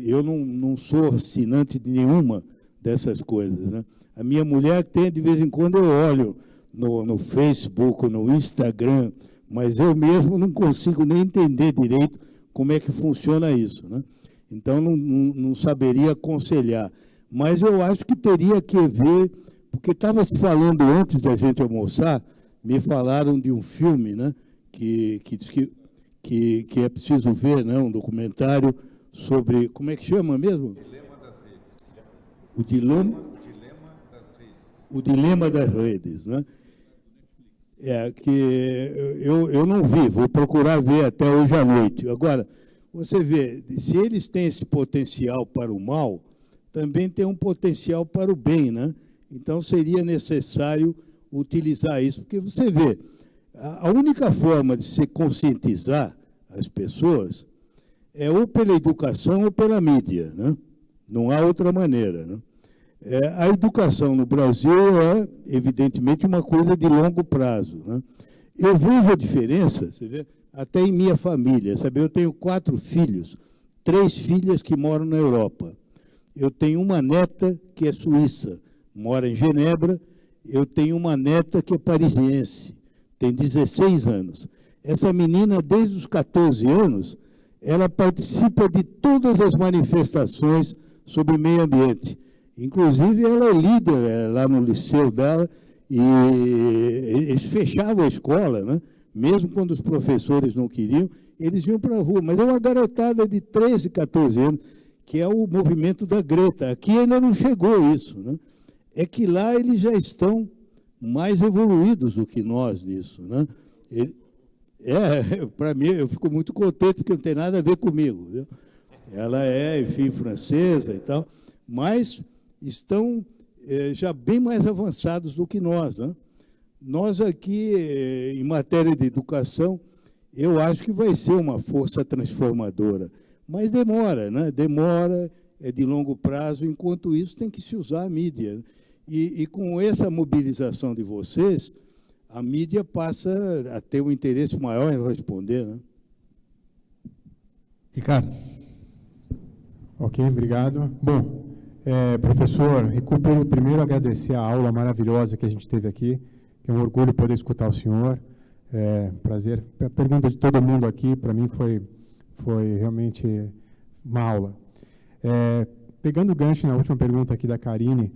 [SPEAKER 4] eu não sou assinante de nenhuma dessas coisas, né? A minha mulher tem, de vez em quando, eu olho no Facebook, no Instagram, mas eu mesmo não consigo nem entender direito como é que funciona isso, né? Então, não saberia aconselhar. Mas eu acho que teria que ver, porque estava se falando antes da gente almoçar, me falaram de um filme, né, que diz que é preciso ver, né, um documentário sobre, como é que chama mesmo?
[SPEAKER 5] Dilema das redes.
[SPEAKER 4] O dilema das redes, né? Que eu não vi, vou procurar ver até hoje à noite. Agora, você vê, se eles têm esse potencial para o mal, também tem um potencial para o bem, né? Então, seria necessário utilizar isso, porque você vê, a única forma de se conscientizar as pessoas é ou pela educação ou pela mídia, né? Não há outra maneira, né? A educação no Brasil é, evidentemente, uma coisa de longo prazo, né? Eu vejo a diferença, você vê, até em minha família. Sabe? Eu tenho 4 filhos, 3 filhas que moram na Europa. Eu tenho uma neta que é suíça, mora em Genebra. Eu tenho uma neta que é parisiense, tem 16 anos. Essa menina, desde os 14 anos, ela participa de todas as manifestações sobre meio ambiente. Inclusive, ela é líder lá no liceu dela, e eles fechavam a escola, né? Mesmo quando os professores não queriam, eles iam para a rua. Mas é uma garotada de 13, 14 anos, que é o movimento da Greta. Aqui ainda não chegou isso, né? É que lá eles já estão mais evoluídos do que nós nisso, né? Para mim, eu fico muito contente, porque não tem nada a ver comigo, viu? Ela é, enfim, francesa e tal, mas estão já bem mais avançados do que nós, né? Nós aqui, em matéria de educação, eu acho que vai ser uma força transformadora, mas demora, né? Demora, é de longo prazo. Enquanto isso, tem que se usar a mídia. E com essa mobilização de vocês, a mídia passa a ter um interesse maior em responder, né?
[SPEAKER 3] Ricardo.
[SPEAKER 10] Ok, obrigado. Bom, professor, recupero primeiro agradecer a aula maravilhosa que a gente teve aqui, que é um orgulho poder escutar o senhor. Prazer. A pergunta de todo mundo aqui, para mim, foi realmente uma aula. Pegando o gancho na última pergunta aqui da Karine,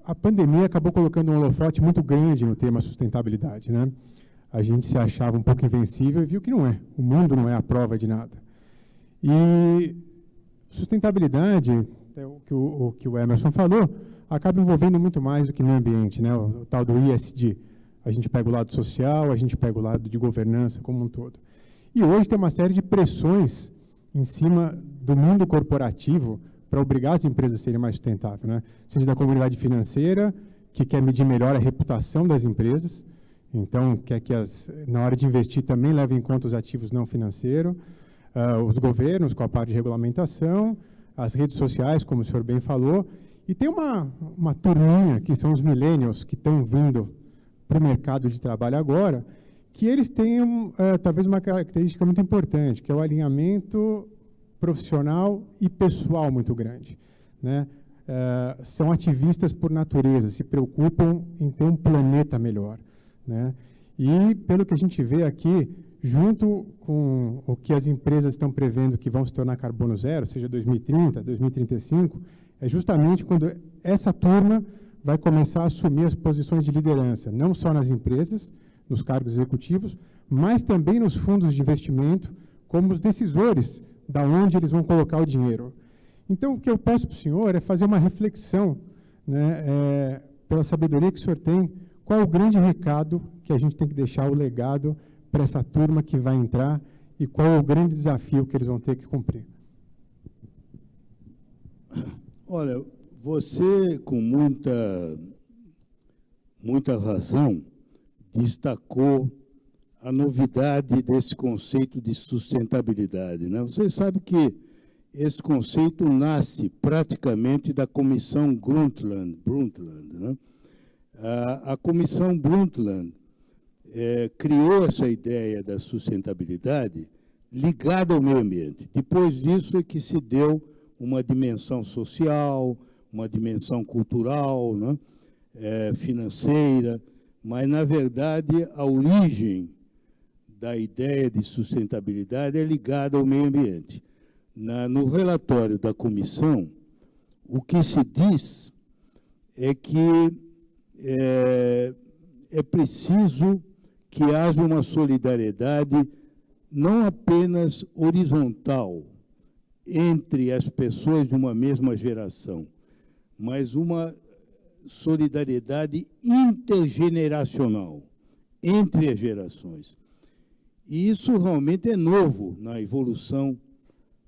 [SPEAKER 10] a pandemia acabou colocando um holofote muito grande no tema sustentabilidade, né? A gente se achava um pouco invencível e viu que não é. O mundo não é a prova de nada. E sustentabilidade, o que o Emerson falou, acaba envolvendo muito mais do que meio ambiente, né? O tal do ESG. A gente pega o lado social, a gente pega o lado de governança como um todo. E hoje tem uma série de pressões em cima do mundo corporativo para obrigar as empresas a serem mais sustentáveis, né? Seja da comunidade financeira, que quer medir melhor a reputação das empresas, então quer que na hora de investir também levem em conta os ativos não financeiros, os governos com a parte de regulamentação, as redes sociais, como o senhor bem falou, e tem uma turminha, que são os millennials, que estão vindo para o mercado de trabalho agora, que eles têm talvez uma característica muito importante, que é o alinhamento profissional e pessoal muito grande, né? São ativistas por natureza, se preocupam em ter um planeta melhor, né? E, pelo que a gente vê aqui, junto com o que as empresas estão prevendo que vão se tornar carbono zero, seja 2030, 2035, é justamente quando essa turma vai começar a assumir as posições de liderança, não só nas empresas, nos cargos executivos, mas também nos fundos de investimento, como os decisores da onde eles vão colocar o dinheiro. Então, o que eu peço para o senhor é fazer uma reflexão, né, pela sabedoria que o senhor tem, qual é o grande recado que a gente tem que deixar, o legado para essa turma que vai entrar e qual é o grande desafio que eles vão ter que cumprir.
[SPEAKER 4] Olha, você, com muita razão, destacou a novidade desse conceito de sustentabilidade, né? Você sabe que esse conceito nasce praticamente da Comissão Brundtland, né? A Comissão Brundtland criou essa ideia da sustentabilidade ligada ao meio ambiente. Depois disso é que se deu uma dimensão social, uma dimensão cultural, né? Financeira, mas, na verdade, a origem da ideia de sustentabilidade é ligada ao meio ambiente. No relatório da comissão, o que se diz é que é preciso que haja uma solidariedade não apenas horizontal entre as pessoas de uma mesma geração, mas uma solidariedade intergeneracional entre as gerações. E isso realmente é novo na evolução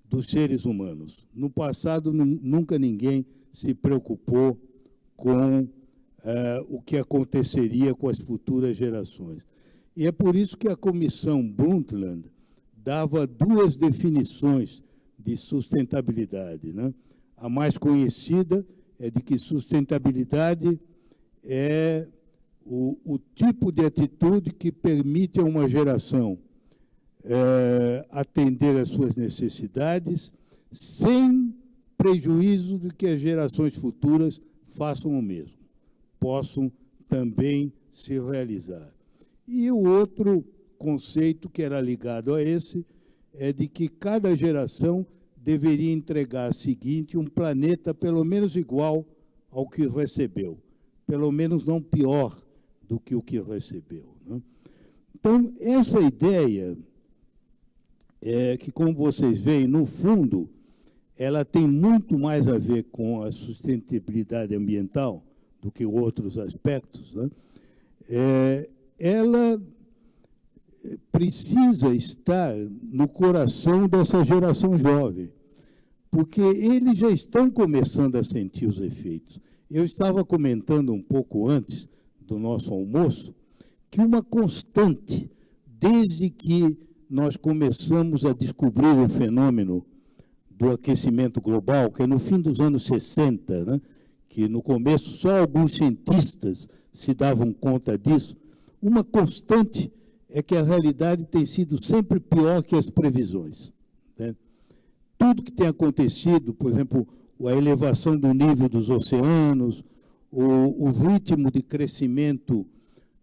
[SPEAKER 4] dos seres humanos. No passado, nunca ninguém se preocupou com o que aconteceria com as futuras gerações. E é por isso que a Comissão Brundtland dava duas definições de sustentabilidade, né? A mais conhecida é de que sustentabilidade é o tipo de atitude que permite a uma geração atender às suas necessidades sem prejuízo de que as gerações futuras façam o mesmo, possam também se realizar. E o outro conceito que era ligado a esse é de que cada geração deveria entregar a seguinte, um planeta pelo menos igual ao que recebeu, pelo menos não pior do que o que recebeu, né? Então, essa ideia que, como vocês veem, no fundo, ela tem muito mais a ver com a sustentabilidade ambiental do que outros aspectos, né? Ela precisa estar no coração dessa geração jovem, porque eles já estão começando a sentir os efeitos. Eu estava comentando um pouco antes do nosso almoço que uma constante, desde que nós começamos a descobrir o fenômeno do aquecimento global, que é no fim dos anos 60, né, que no começo só alguns cientistas se davam conta disso, uma constante é que a realidade tem sido sempre pior que as previsões, né? Tudo que tem acontecido, por exemplo, a elevação do nível dos oceanos, o ritmo de crescimento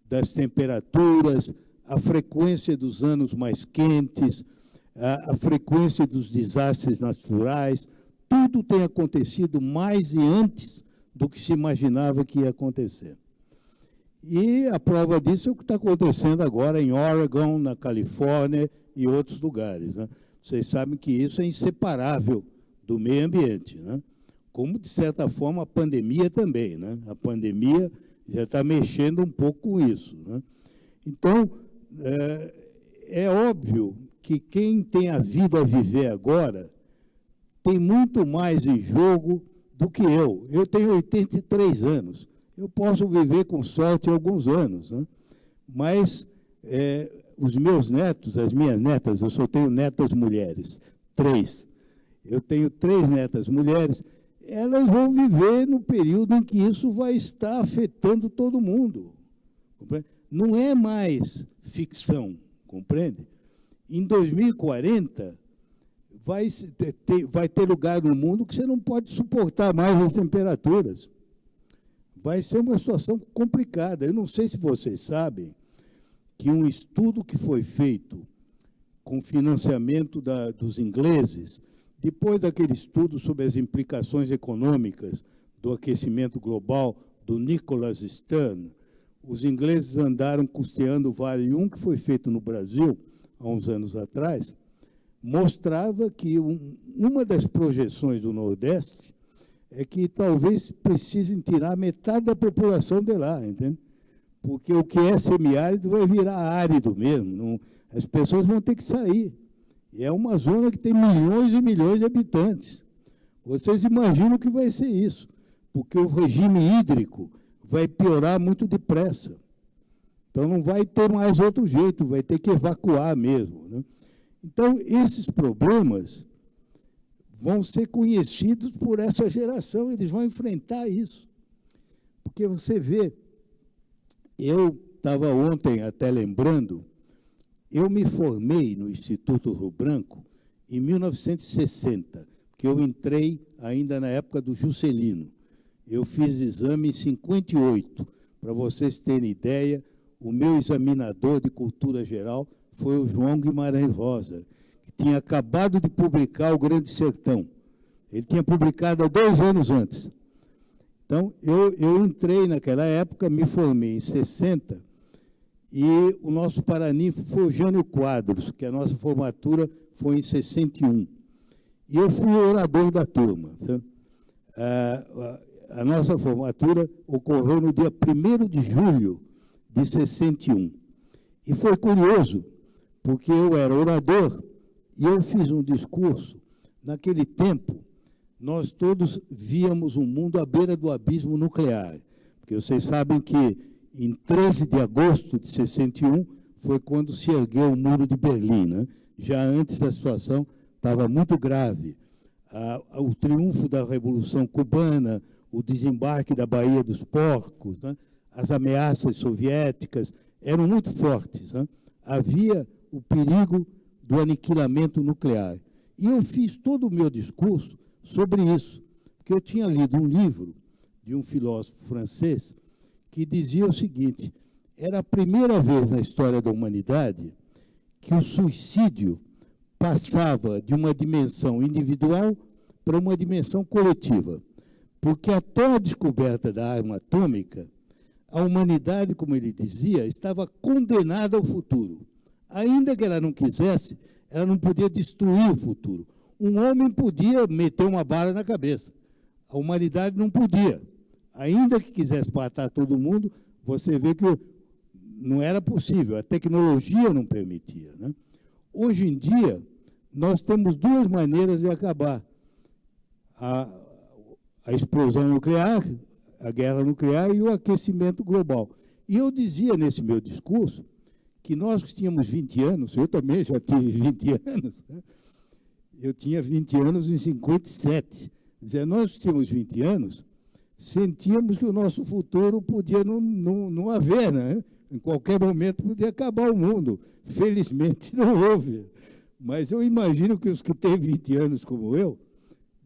[SPEAKER 4] das temperaturas, a frequência dos anos mais quentes, a frequência dos desastres naturais, tudo tem acontecido mais e antes do que se imaginava que ia acontecer. E a prova disso é o que está acontecendo agora em Oregon, na Califórnia e outros lugares, né? Vocês sabem que isso é inseparável do meio ambiente, né? Como, de certa forma, a pandemia também, né? A pandemia já está mexendo um pouco com isso, né? Então, é óbvio que quem tem a vida a viver agora tem muito mais em jogo do que eu. Eu tenho 83 anos. Eu posso viver com sorte alguns anos, né? Mas os meus netos, as minhas netas, eu só tenho netas mulheres, 3. Eu tenho 3 netas mulheres, elas vão viver no período em que isso vai estar afetando todo mundo. Compreende? Não é mais ficção, compreende? Em 2040, vai ter lugar no mundo que você não pode suportar mais as temperaturas. Vai ser uma situação complicada. Eu não sei se vocês sabem que um estudo que foi feito com financiamento dos ingleses, depois daquele estudo sobre as implicações econômicas do aquecimento global, do Nicholas Stern, os ingleses andaram custeando o Vale 1, que foi feito no Brasil, há uns anos atrás, mostrava que uma das projeções do Nordeste é que talvez precisem tirar metade da população de lá, entende? Porque o que é semiárido vai virar árido mesmo. Não, as pessoas vão ter que sair. E é uma zona que tem milhões e milhões de habitantes. Vocês imaginam que vai ser isso, porque o regime hídrico vai piorar muito depressa. Então, não vai ter mais outro jeito, vai ter que evacuar mesmo, né? Então, esses problemas vão ser conhecidos por essa geração, eles vão enfrentar isso. Porque você vê, eu estava ontem até lembrando, eu me formei no Instituto Rio Branco em 1960, porque eu entrei ainda na época do Juscelino. Eu fiz exame em 58. Para vocês terem ideia, o meu examinador de cultura geral foi o João Guimarães Rosa, que tinha acabado de publicar O Grande Sertão. Ele tinha publicado há 2 anos antes. Então, eu entrei naquela época, me formei em 60, e o nosso paraninfo foi o Jânio Quadros, que a nossa formatura foi em 61. E eu fui o orador da turma. A nossa formatura ocorreu no dia 1º de julho de 61. E foi curioso, porque eu era orador e eu fiz um discurso. Naquele tempo, nós todos víamos um mundo à beira do abismo nuclear. Porque vocês sabem que, em 13 de agosto de 61, foi quando se ergueu o Muro de Berlim, né? Já antes a situação estava muito grave. O triunfo da Revolução Cubana, o desembarque da Baía dos Porcos, né? As ameaças soviéticas eram muito fortes, né? Havia o perigo do aniquilamento nuclear. E eu fiz todo o meu discurso sobre isso, porque eu tinha lido um livro de um filósofo francês que dizia o seguinte: era a primeira vez na história da humanidade que o suicídio passava de uma dimensão individual para uma dimensão coletiva. Porque até a descoberta da arma atômica, a humanidade, como ele dizia, estava condenada ao futuro. Ainda que ela não quisesse, ela não podia destruir o futuro. Um homem podia meter uma bala na cabeça. A humanidade não podia. Ainda que quisesse matar todo mundo, você vê que não era possível. A tecnologia não permitia, né? Hoje em dia, nós temos duas maneiras de acabar: a explosão nuclear, a guerra nuclear e o aquecimento global. E eu dizia nesse meu discurso que nós que tínhamos 20 anos, eu também já tive 20 anos, né? Eu tinha 20 anos em 57. Quer dizer, nós que tínhamos 20 anos, sentíamos que o nosso futuro podia não haver, né? Em qualquer momento podia acabar o mundo. Felizmente não houve. Mas eu imagino que os que têm 20 anos como eu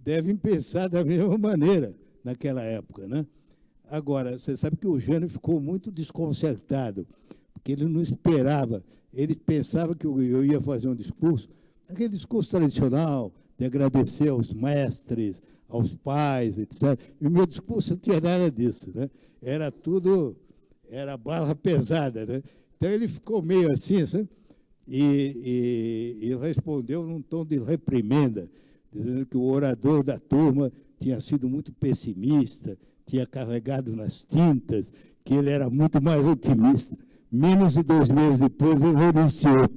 [SPEAKER 4] devem pensar da mesma maneira naquela época, né? Agora, você sabe que o Jânio ficou muito desconcertado, porque ele não esperava. Ele pensava que eu ia fazer um discurso, aquele discurso tradicional, de agradecer aos mestres, aos pais, etc. E o meu discurso não tinha nada disso, né? Era tudo, era bala pesada, né? Então ele ficou meio assim, sabe? E respondeu num tom de reprimenda, dizendo que o orador da turma tinha sido muito pessimista, tinha carregado nas tintas, que ele era muito mais otimista. Menos de 2 meses depois, ele renunciou.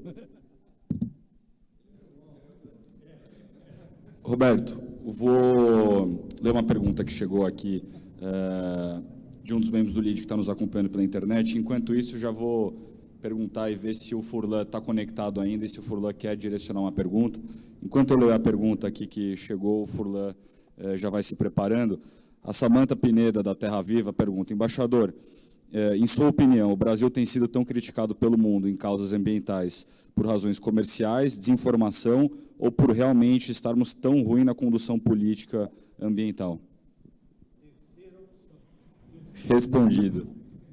[SPEAKER 1] Roberto, vou ler uma pergunta que chegou aqui de um dos membros do LIDE que está nos acompanhando pela internet. Enquanto isso, já vou perguntar e ver se o Furlan está conectado ainda e se o Furlan quer direcionar uma pergunta. Enquanto eu leio a pergunta aqui que chegou, o Furlan já vai se preparando. A Samanta Pineda, da Terra Viva, pergunta: embaixador, em sua opinião, o Brasil tem sido tão criticado pelo mundo em causas ambientais por razões comerciais, desinformação ou por realmente estarmos tão ruim na condução política ambiental? Respondido.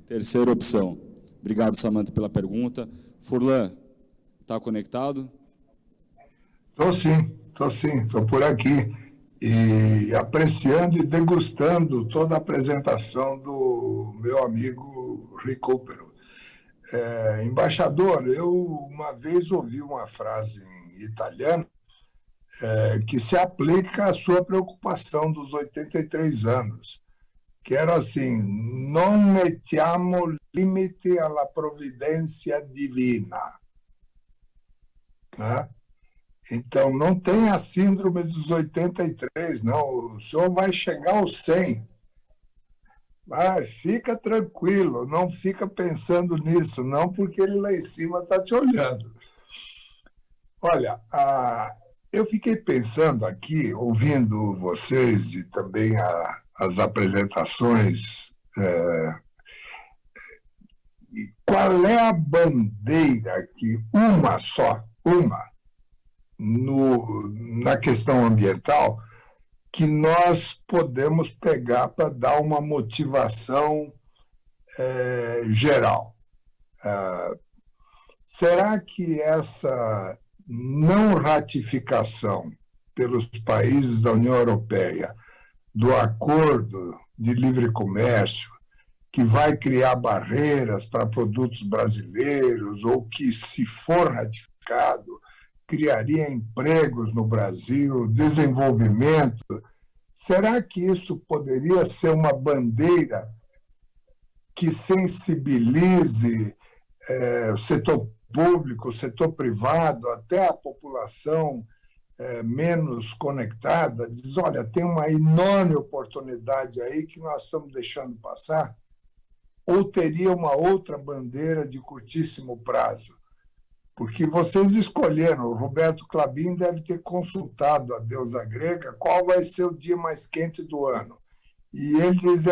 [SPEAKER 1] Terceira opção. Obrigado, Samanta, pela pergunta. Furlan, está conectado?
[SPEAKER 2] Estou sim, estou por aqui. E apreciando e degustando toda a apresentação do meu amigo Recupero. Embaixador, eu uma vez ouvi uma frase em italiano que se aplica à sua preocupação dos 83 anos, que era assim: non mettiamo limite alla provvidenza divina. Né? Então, não tem a síndrome dos 83, não. O senhor vai chegar aos 100. Mas fica tranquilo, não fica pensando nisso, não, porque ele lá em cima está te olhando. Olha, eu fiquei pensando aqui, ouvindo vocês e também as apresentações, qual é a bandeira que uma só, na questão ambiental, que nós podemos pegar para dar uma motivação geral. Será que essa não ratificação pelos países da União Europeia do acordo de livre comércio, que vai criar barreiras para produtos brasileiros, ou que, se for ratificado, criaria empregos no Brasil, desenvolvimento. Será que isso poderia ser uma bandeira que sensibilize o setor público, o setor privado, até a população menos conectada? Diz, olha, tem uma enorme oportunidade aí que nós estamos deixando passar? Ou teria uma outra bandeira de curtíssimo prazo? Porque vocês escolheram, o Roberto Klabin deve ter consultado a deusa grega qual vai ser o dia mais quente do ano. E ele diz,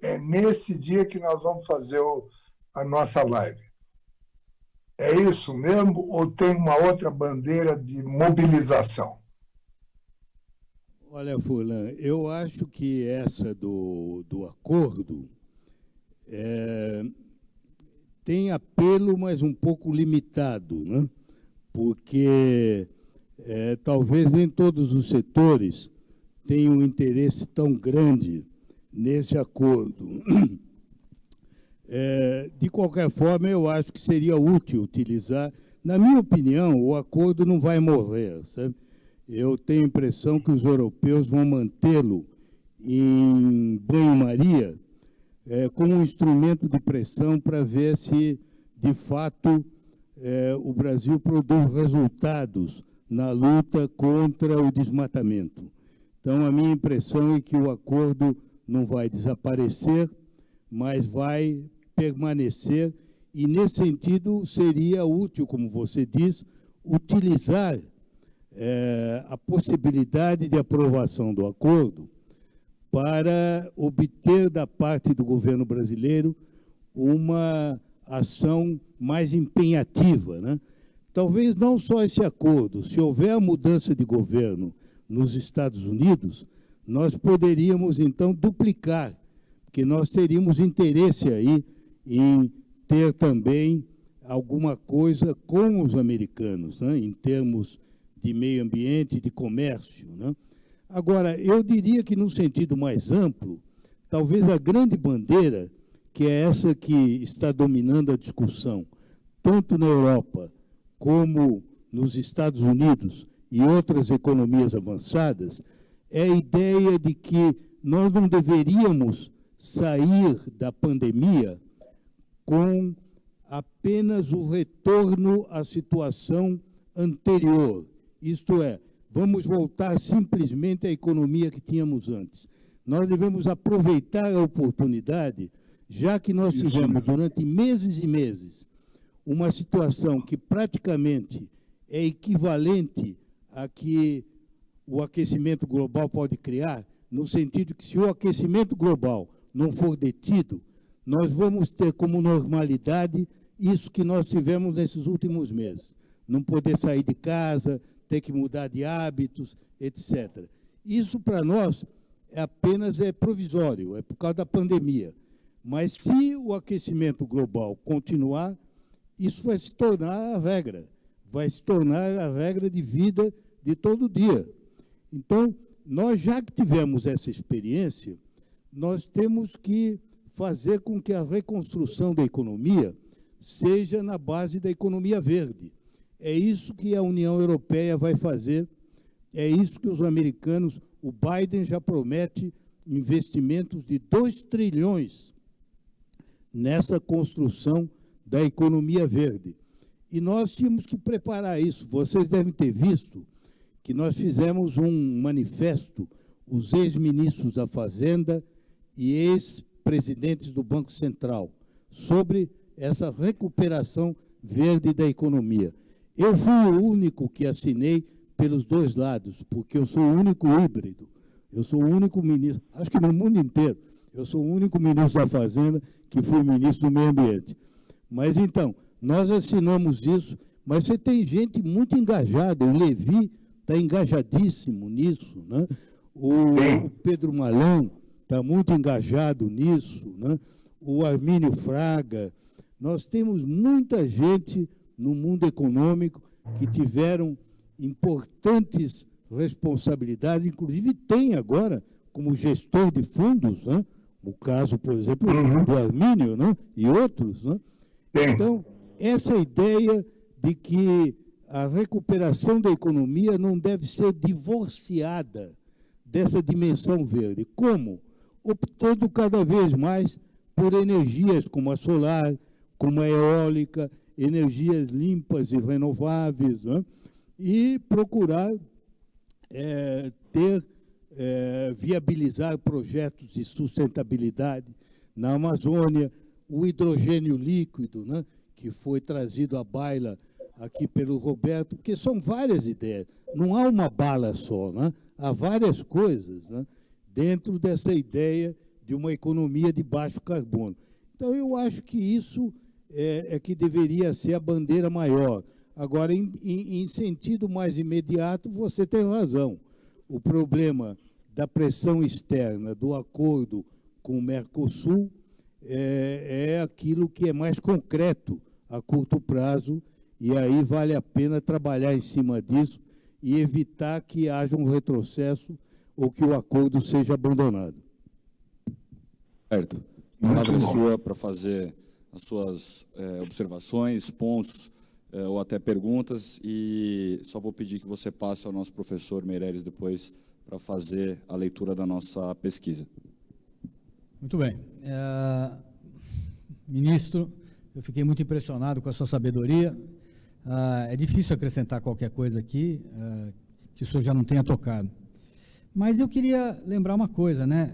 [SPEAKER 2] é nesse dia que nós vamos fazer a nossa live. É isso mesmo ou tem uma outra bandeira de mobilização?
[SPEAKER 4] Olha, Furlan, eu acho que essa do acordo tem apelo, mas um pouco limitado, né? Porque talvez nem todos os setores tenham um interesse tão grande nesse acordo. De qualquer forma, eu acho que seria útil utilizar. Na minha opinião, o acordo não vai morrer, sabe? Eu tenho a impressão que os europeus vão mantê-lo em banho-maria como um instrumento de pressão para ver se, de fato, o Brasil produz resultados na luta contra o desmatamento. Então, a minha impressão é que o acordo não vai desaparecer, mas vai permanecer, e, nesse sentido, seria útil, como você diz, utilizar a possibilidade de aprovação do acordo para obter da parte do governo brasileiro uma ação mais empenhativa, né? Talvez não só esse acordo, se houver a mudança de governo nos Estados Unidos, nós poderíamos, então, duplicar, porque nós teríamos interesse aí em ter também alguma coisa com os americanos, né, em termos de meio ambiente, de comércio, né? Agora, eu diria que, num sentido mais amplo, talvez a grande bandeira, que é essa que está dominando a discussão, tanto na Europa como nos Estados Unidos e outras economias avançadas, é a ideia de que nós não deveríamos sair da pandemia com apenas o retorno à situação anterior. Isto é, vamos voltar simplesmente à economia que tínhamos antes. Nós devemos aproveitar a oportunidade, já que nós tivemos durante meses e meses uma situação que praticamente é equivalente a que o aquecimento global pode criar, no sentido que, se o aquecimento global não for detido, nós vamos ter como normalidade isso que nós tivemos nesses últimos meses. Não poder sair de casa, ter que mudar de hábitos, etc. Isso, para nós, apenas é provisório, é por causa da pandemia. Mas, se o aquecimento global continuar, isso vai se tornar a regra, vai se tornar a regra de vida de todo dia. Então, nós, já que tivemos essa experiência, nós temos que fazer com que a reconstrução da economia seja na base da economia verde. É isso que a União Europeia vai fazer, é isso que os americanos, o Biden já promete investimentos de 2 trilhões nessa construção da economia verde. E nós tínhamos que preparar isso. Vocês devem ter visto que nós fizemos um manifesto, os ex-ministros da Fazenda e ex-presidentes do Banco Central, sobre essa recuperação verde da economia. Eu fui o único que assinei pelos dois lados, porque eu sou o único híbrido. Eu sou o único ministro, acho que no mundo inteiro, eu sou o único ministro da Fazenda que fui ministro do Meio Ambiente. Mas, então, nós assinamos isso, mas você tem gente muito engajada, o Levi está engajadíssimo nisso, né? O Pedro Malão está muito engajado nisso, né? O Armínio Fraga. Nós temos muita gente no mundo econômico que tiveram importantes responsabilidades, inclusive tem agora, como gestor de fundos, né, O caso, por exemplo, do Armínio, né? E outros. Né? Então, essa ideia de que a recuperação da economia não deve ser divorciada dessa dimensão verde. Como? Optando cada vez mais por energias como a solar, como a eólica, energias limpas e renováveis, né? E procurar viabilizar projetos de sustentabilidade na Amazônia, o hidrogênio líquido, né? Que foi trazido à baila aqui pelo Roberto, porque são várias ideias, não há uma bala só, né? Há várias coisas, né? Dentro dessa ideia de uma economia de baixo carbono. Então, eu acho que isso é que deveria ser a bandeira maior. Agora, em sentido mais imediato, você tem razão. O problema da pressão externa, do acordo com o Mercosul, é aquilo que é mais concreto a curto prazo, e aí vale a pena trabalhar em cima disso e evitar que haja um retrocesso ou que o acordo seja abandonado.
[SPEAKER 1] Certo. A palavra é sua para fazer as suas observações, pontos ou até perguntas, e só vou pedir que você passe ao nosso professor Meireles depois para fazer a leitura da nossa pesquisa.
[SPEAKER 3] Muito bem. Ministro, eu fiquei muito impressionado com a sua sabedoria. É difícil acrescentar qualquer coisa aqui que o senhor já não tenha tocado. Mas eu queria lembrar uma coisa, né?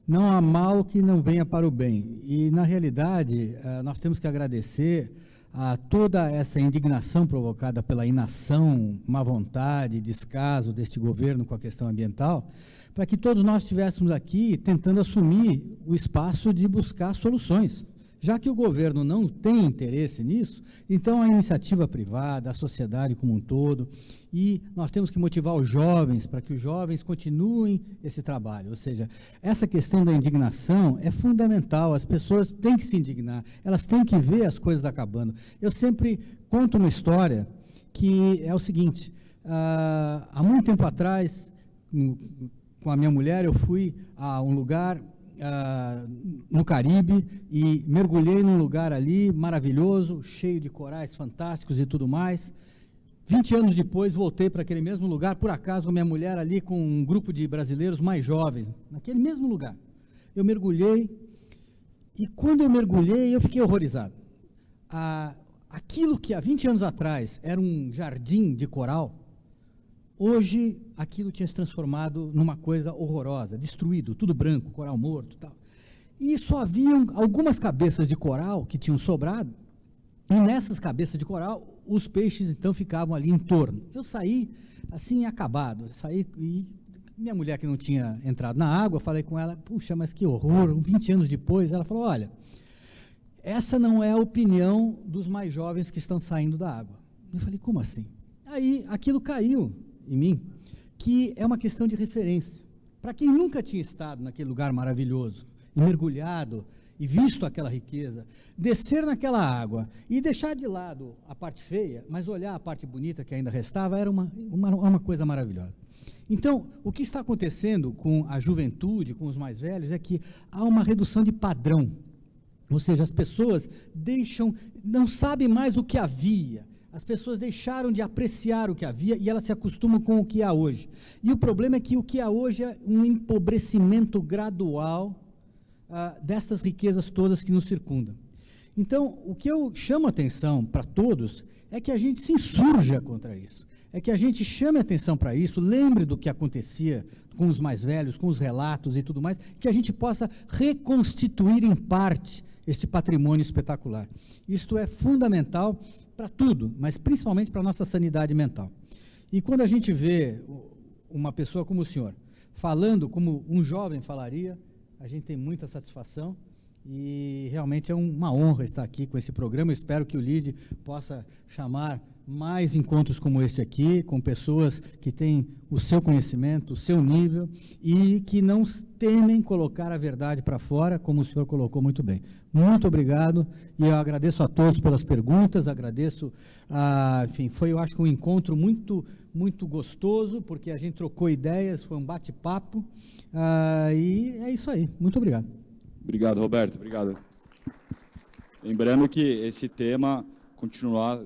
[SPEAKER 3] Não há mal que não venha para o bem. E, na realidade, nós temos que agradecer a toda essa indignação provocada pela inação, má vontade, descaso deste governo com a questão ambiental, para que todos nós estivéssemos aqui tentando assumir o espaço de buscar soluções. Já que o governo não tem interesse nisso, então a iniciativa privada, a sociedade como um todo, e nós temos que motivar os jovens para que os jovens continuem esse trabalho. Ou seja, essa questão da indignação é fundamental, as pessoas têm que se indignar, elas têm que ver as coisas acabando. Eu sempre conto uma história que é o seguinte, há muito tempo atrás, com a minha mulher, eu fui a um lugar no Caribe e mergulhei num lugar ali maravilhoso, cheio de corais fantásticos e tudo mais. 20 anos depois, voltei para aquele mesmo lugar, por acaso, minha mulher ali com um grupo de brasileiros mais jovens, naquele mesmo lugar. Eu mergulhei e quando eu mergulhei, eu fiquei horrorizado. Aquilo que há 20 anos atrás era um jardim de coral, hoje, aquilo tinha se transformado numa coisa horrorosa, destruído, tudo branco, coral morto e tal. E só haviam algumas cabeças de coral que tinham sobrado, e nessas cabeças de coral, os peixes, então, ficavam ali em torno. Eu saí, assim, acabado. Saí e minha mulher, que não tinha entrado na água, falei com ela, puxa, mas que horror, 20 anos depois, ela falou, olha, essa não é a opinião dos mais jovens que estão saindo da água. Eu falei, como assim? Aí, aquilo caiu em mim, que é uma questão de referência. Para quem nunca tinha estado naquele lugar maravilhoso, e mergulhado, e visto aquela riqueza, descer naquela água e deixar de lado a parte feia, mas olhar a parte bonita que ainda restava, era uma coisa maravilhosa. Então, o que está acontecendo com a juventude, com os mais velhos, é que há uma redução de padrão, ou seja, as pessoas não sabem mais o que havia. As pessoas deixaram de apreciar o que havia e elas se acostumam com o que há hoje. E o problema é que o que há hoje é um empobrecimento gradual destas riquezas todas que nos circundam. Então, o que eu chamo a atenção para todos é que a gente se insurja contra isso. É que a gente chame a atenção para isso, lembre do que acontecia com os mais velhos, com os relatos e tudo mais, que a gente possa reconstituir em parte esse patrimônio espetacular. Isto é fundamental para tudo, mas principalmente para a nossa sanidade mental. E quando a gente vê uma pessoa como o senhor, falando como um jovem falaria, a gente tem muita satisfação e realmente é uma honra estar aqui com esse programa. Eu espero que o LIDE possa chamar mais encontros como esse aqui, com pessoas que têm o seu conhecimento, o seu nível, e que não temem colocar a verdade para fora, como o senhor colocou muito bem. Muito obrigado, e eu agradeço a todos pelas perguntas, agradeço, enfim, foi, eu acho, um encontro muito gostoso, porque a gente trocou ideias, foi um bate-papo, e é isso aí. Muito obrigado.
[SPEAKER 1] Obrigado, Roberto, obrigado. Lembrando que esse tema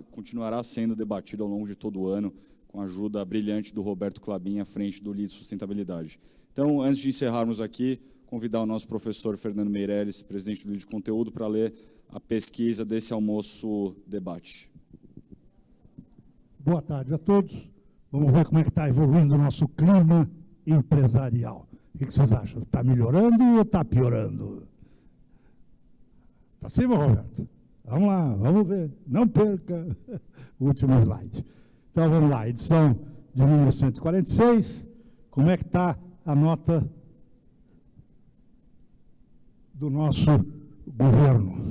[SPEAKER 1] continuará sendo debatido ao longo de todo o ano, com a ajuda brilhante do Roberto Clabin à frente do LEAD Sustentabilidade. Então, antes de encerrarmos aqui, convidar o nosso professor Fernando Meirelles, presidente do LEAD Conteúdo, para ler a pesquisa desse almoço-debate.
[SPEAKER 11] Boa tarde a todos. Vamos ver como é que está evoluindo o nosso clima empresarial. O que vocês acham? Está melhorando ou está piorando? Para cima, Roberto? Vamos lá, vamos ver. Não perca o último slide. Então, vamos lá. Edição de número 146. Como é que está a nota do nosso governo?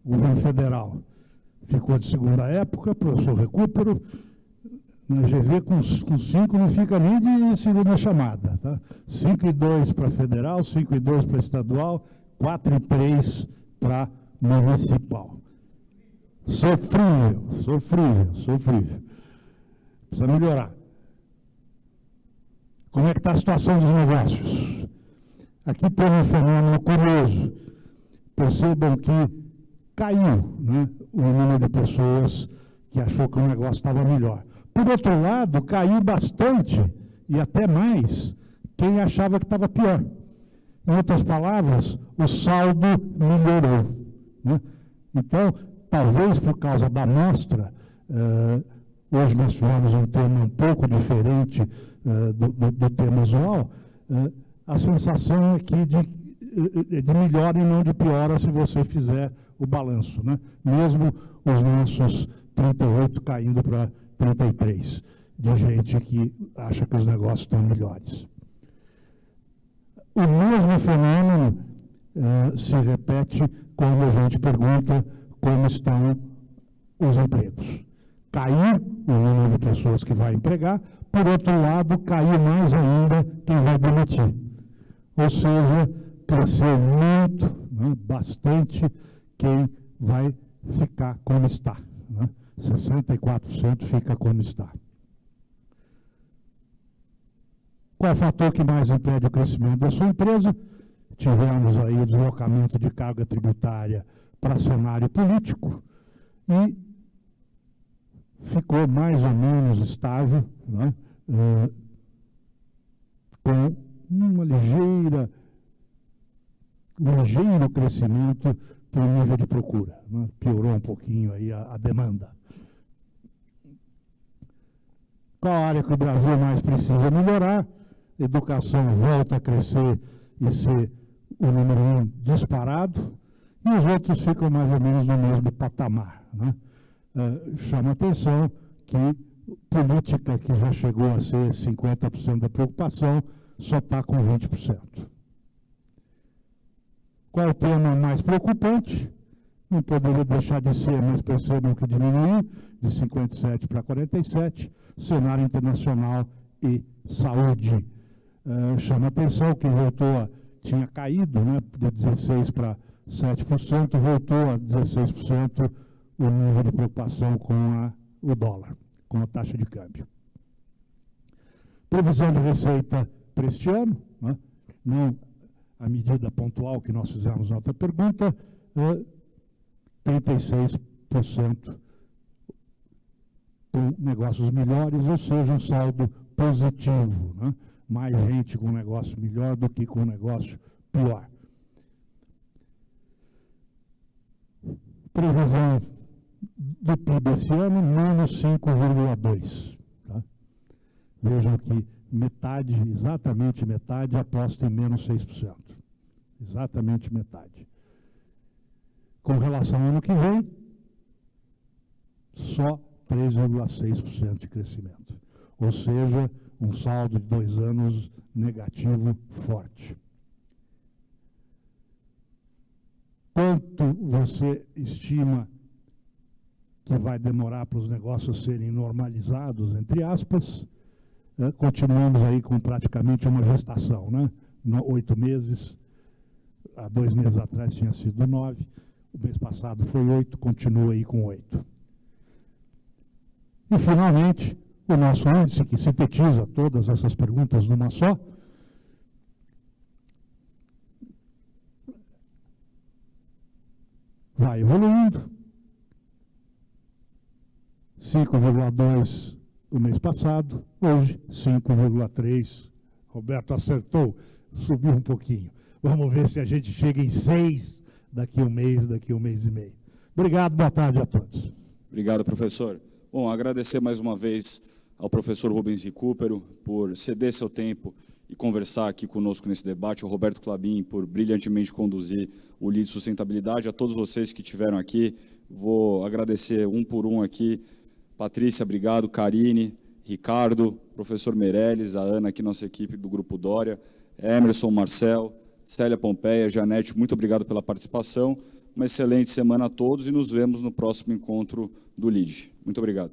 [SPEAKER 11] O governo federal ficou de segunda época, professor Recupero. Na GV, com 5 não fica nem de segunda chamada. Tá? 5,2 para federal, 5,2 para estadual, 4,3 para municipal. Sofrível. Precisa melhorar. Como é que está a situação dos negócios? Aqui tem um fenômeno curioso. Percebam que caiu, né, o número de pessoas que achou que o negócio estava melhor. Por outro lado, caiu bastante, e até mais, quem achava que estava pior. Em outras palavras, o saldo melhorou. Né? Então, talvez por causa da amostra, hoje nós tivemos um tema um pouco diferente do tema usual, a sensação é que de melhora e não de piora se você fizer o balanço. Né? Mesmo os nossos 38 caindo para 33, de gente que acha que os negócios estão melhores. O mesmo fenômeno se repete quando a gente pergunta como estão os empregos. Caiu o número de pessoas que vai empregar, por outro lado, caiu mais ainda quem vai demitir. Ou seja, cresceu muito, né, bastante, quem vai ficar como está. Né? 64% fica como está. Qual é o fator que mais impede o crescimento da sua empresa? Tivemos aí o deslocamento de carga tributária para cenário político e ficou mais ou menos estável, né? Com um ligeiro crescimento para o nível de procura. Né? Piorou um pouquinho aí a demanda. Qual a área que o Brasil mais precisa melhorar? Educação volta a crescer e ser o número 1 disparado, e os outros ficam mais ou menos no mesmo patamar. Né? Chama a atenção que política, que já chegou a ser 50% da preocupação, só está com 20%. Qual é o tema mais preocupante? Não poderia deixar de ser, mas percebam que diminuiu de 57 para 47, cenário internacional e saúde. Chama a atenção que tinha caído, né, de 16% para 7%, voltou a 16% o nível de preocupação com o dólar, com a taxa de câmbio. Previsão de receita para este ano, né, não a medida pontual que nós fizemos na outra pergunta, 36% com negócios melhores, ou seja, um saldo positivo. Né? Mais gente com negócio melhor do que com negócio pior. Previsão do PIB esse ano, menos 5,2%. Tá? Vejam que metade, exatamente metade, aposta em menos 6%. Exatamente metade. Com relação ao ano que vem, só 3,6% de crescimento. Ou seja, um saldo de 2 anos negativo forte. Quanto você estima que vai demorar para os negócios serem normalizados, entre aspas. Continuamos aí com praticamente uma gestação, né? 8 meses, há 2 meses atrás tinha sido 9, o mês passado foi 8, continua aí com 8. E, finalmente, o nosso índice, que sintetiza todas essas perguntas numa só, vai evoluindo. 5,2 o mês passado, hoje 5,3. Roberto acertou, subiu um pouquinho. Vamos ver se a gente chega em 6 daqui a um mês e meio. Obrigado, boa tarde a todos.
[SPEAKER 1] Obrigado, professor. Bom, agradecer mais uma vez ao professor Rubens Recupero por ceder seu tempo e conversar aqui conosco nesse debate, ao Roberto Klabin por brilhantemente conduzir o Lead Sustentabilidade, a todos vocês que estiveram aqui. Vou agradecer um por um aqui. Patrícia, obrigado. Karine, Ricardo, professor Meirelles, a Ana, aqui nossa equipe do Grupo Dória, Emerson, Marcel, Célia Pompeia, Janete, muito obrigado pela participação. Uma excelente semana a todos e nos vemos no próximo encontro do LEAD. Muito obrigado.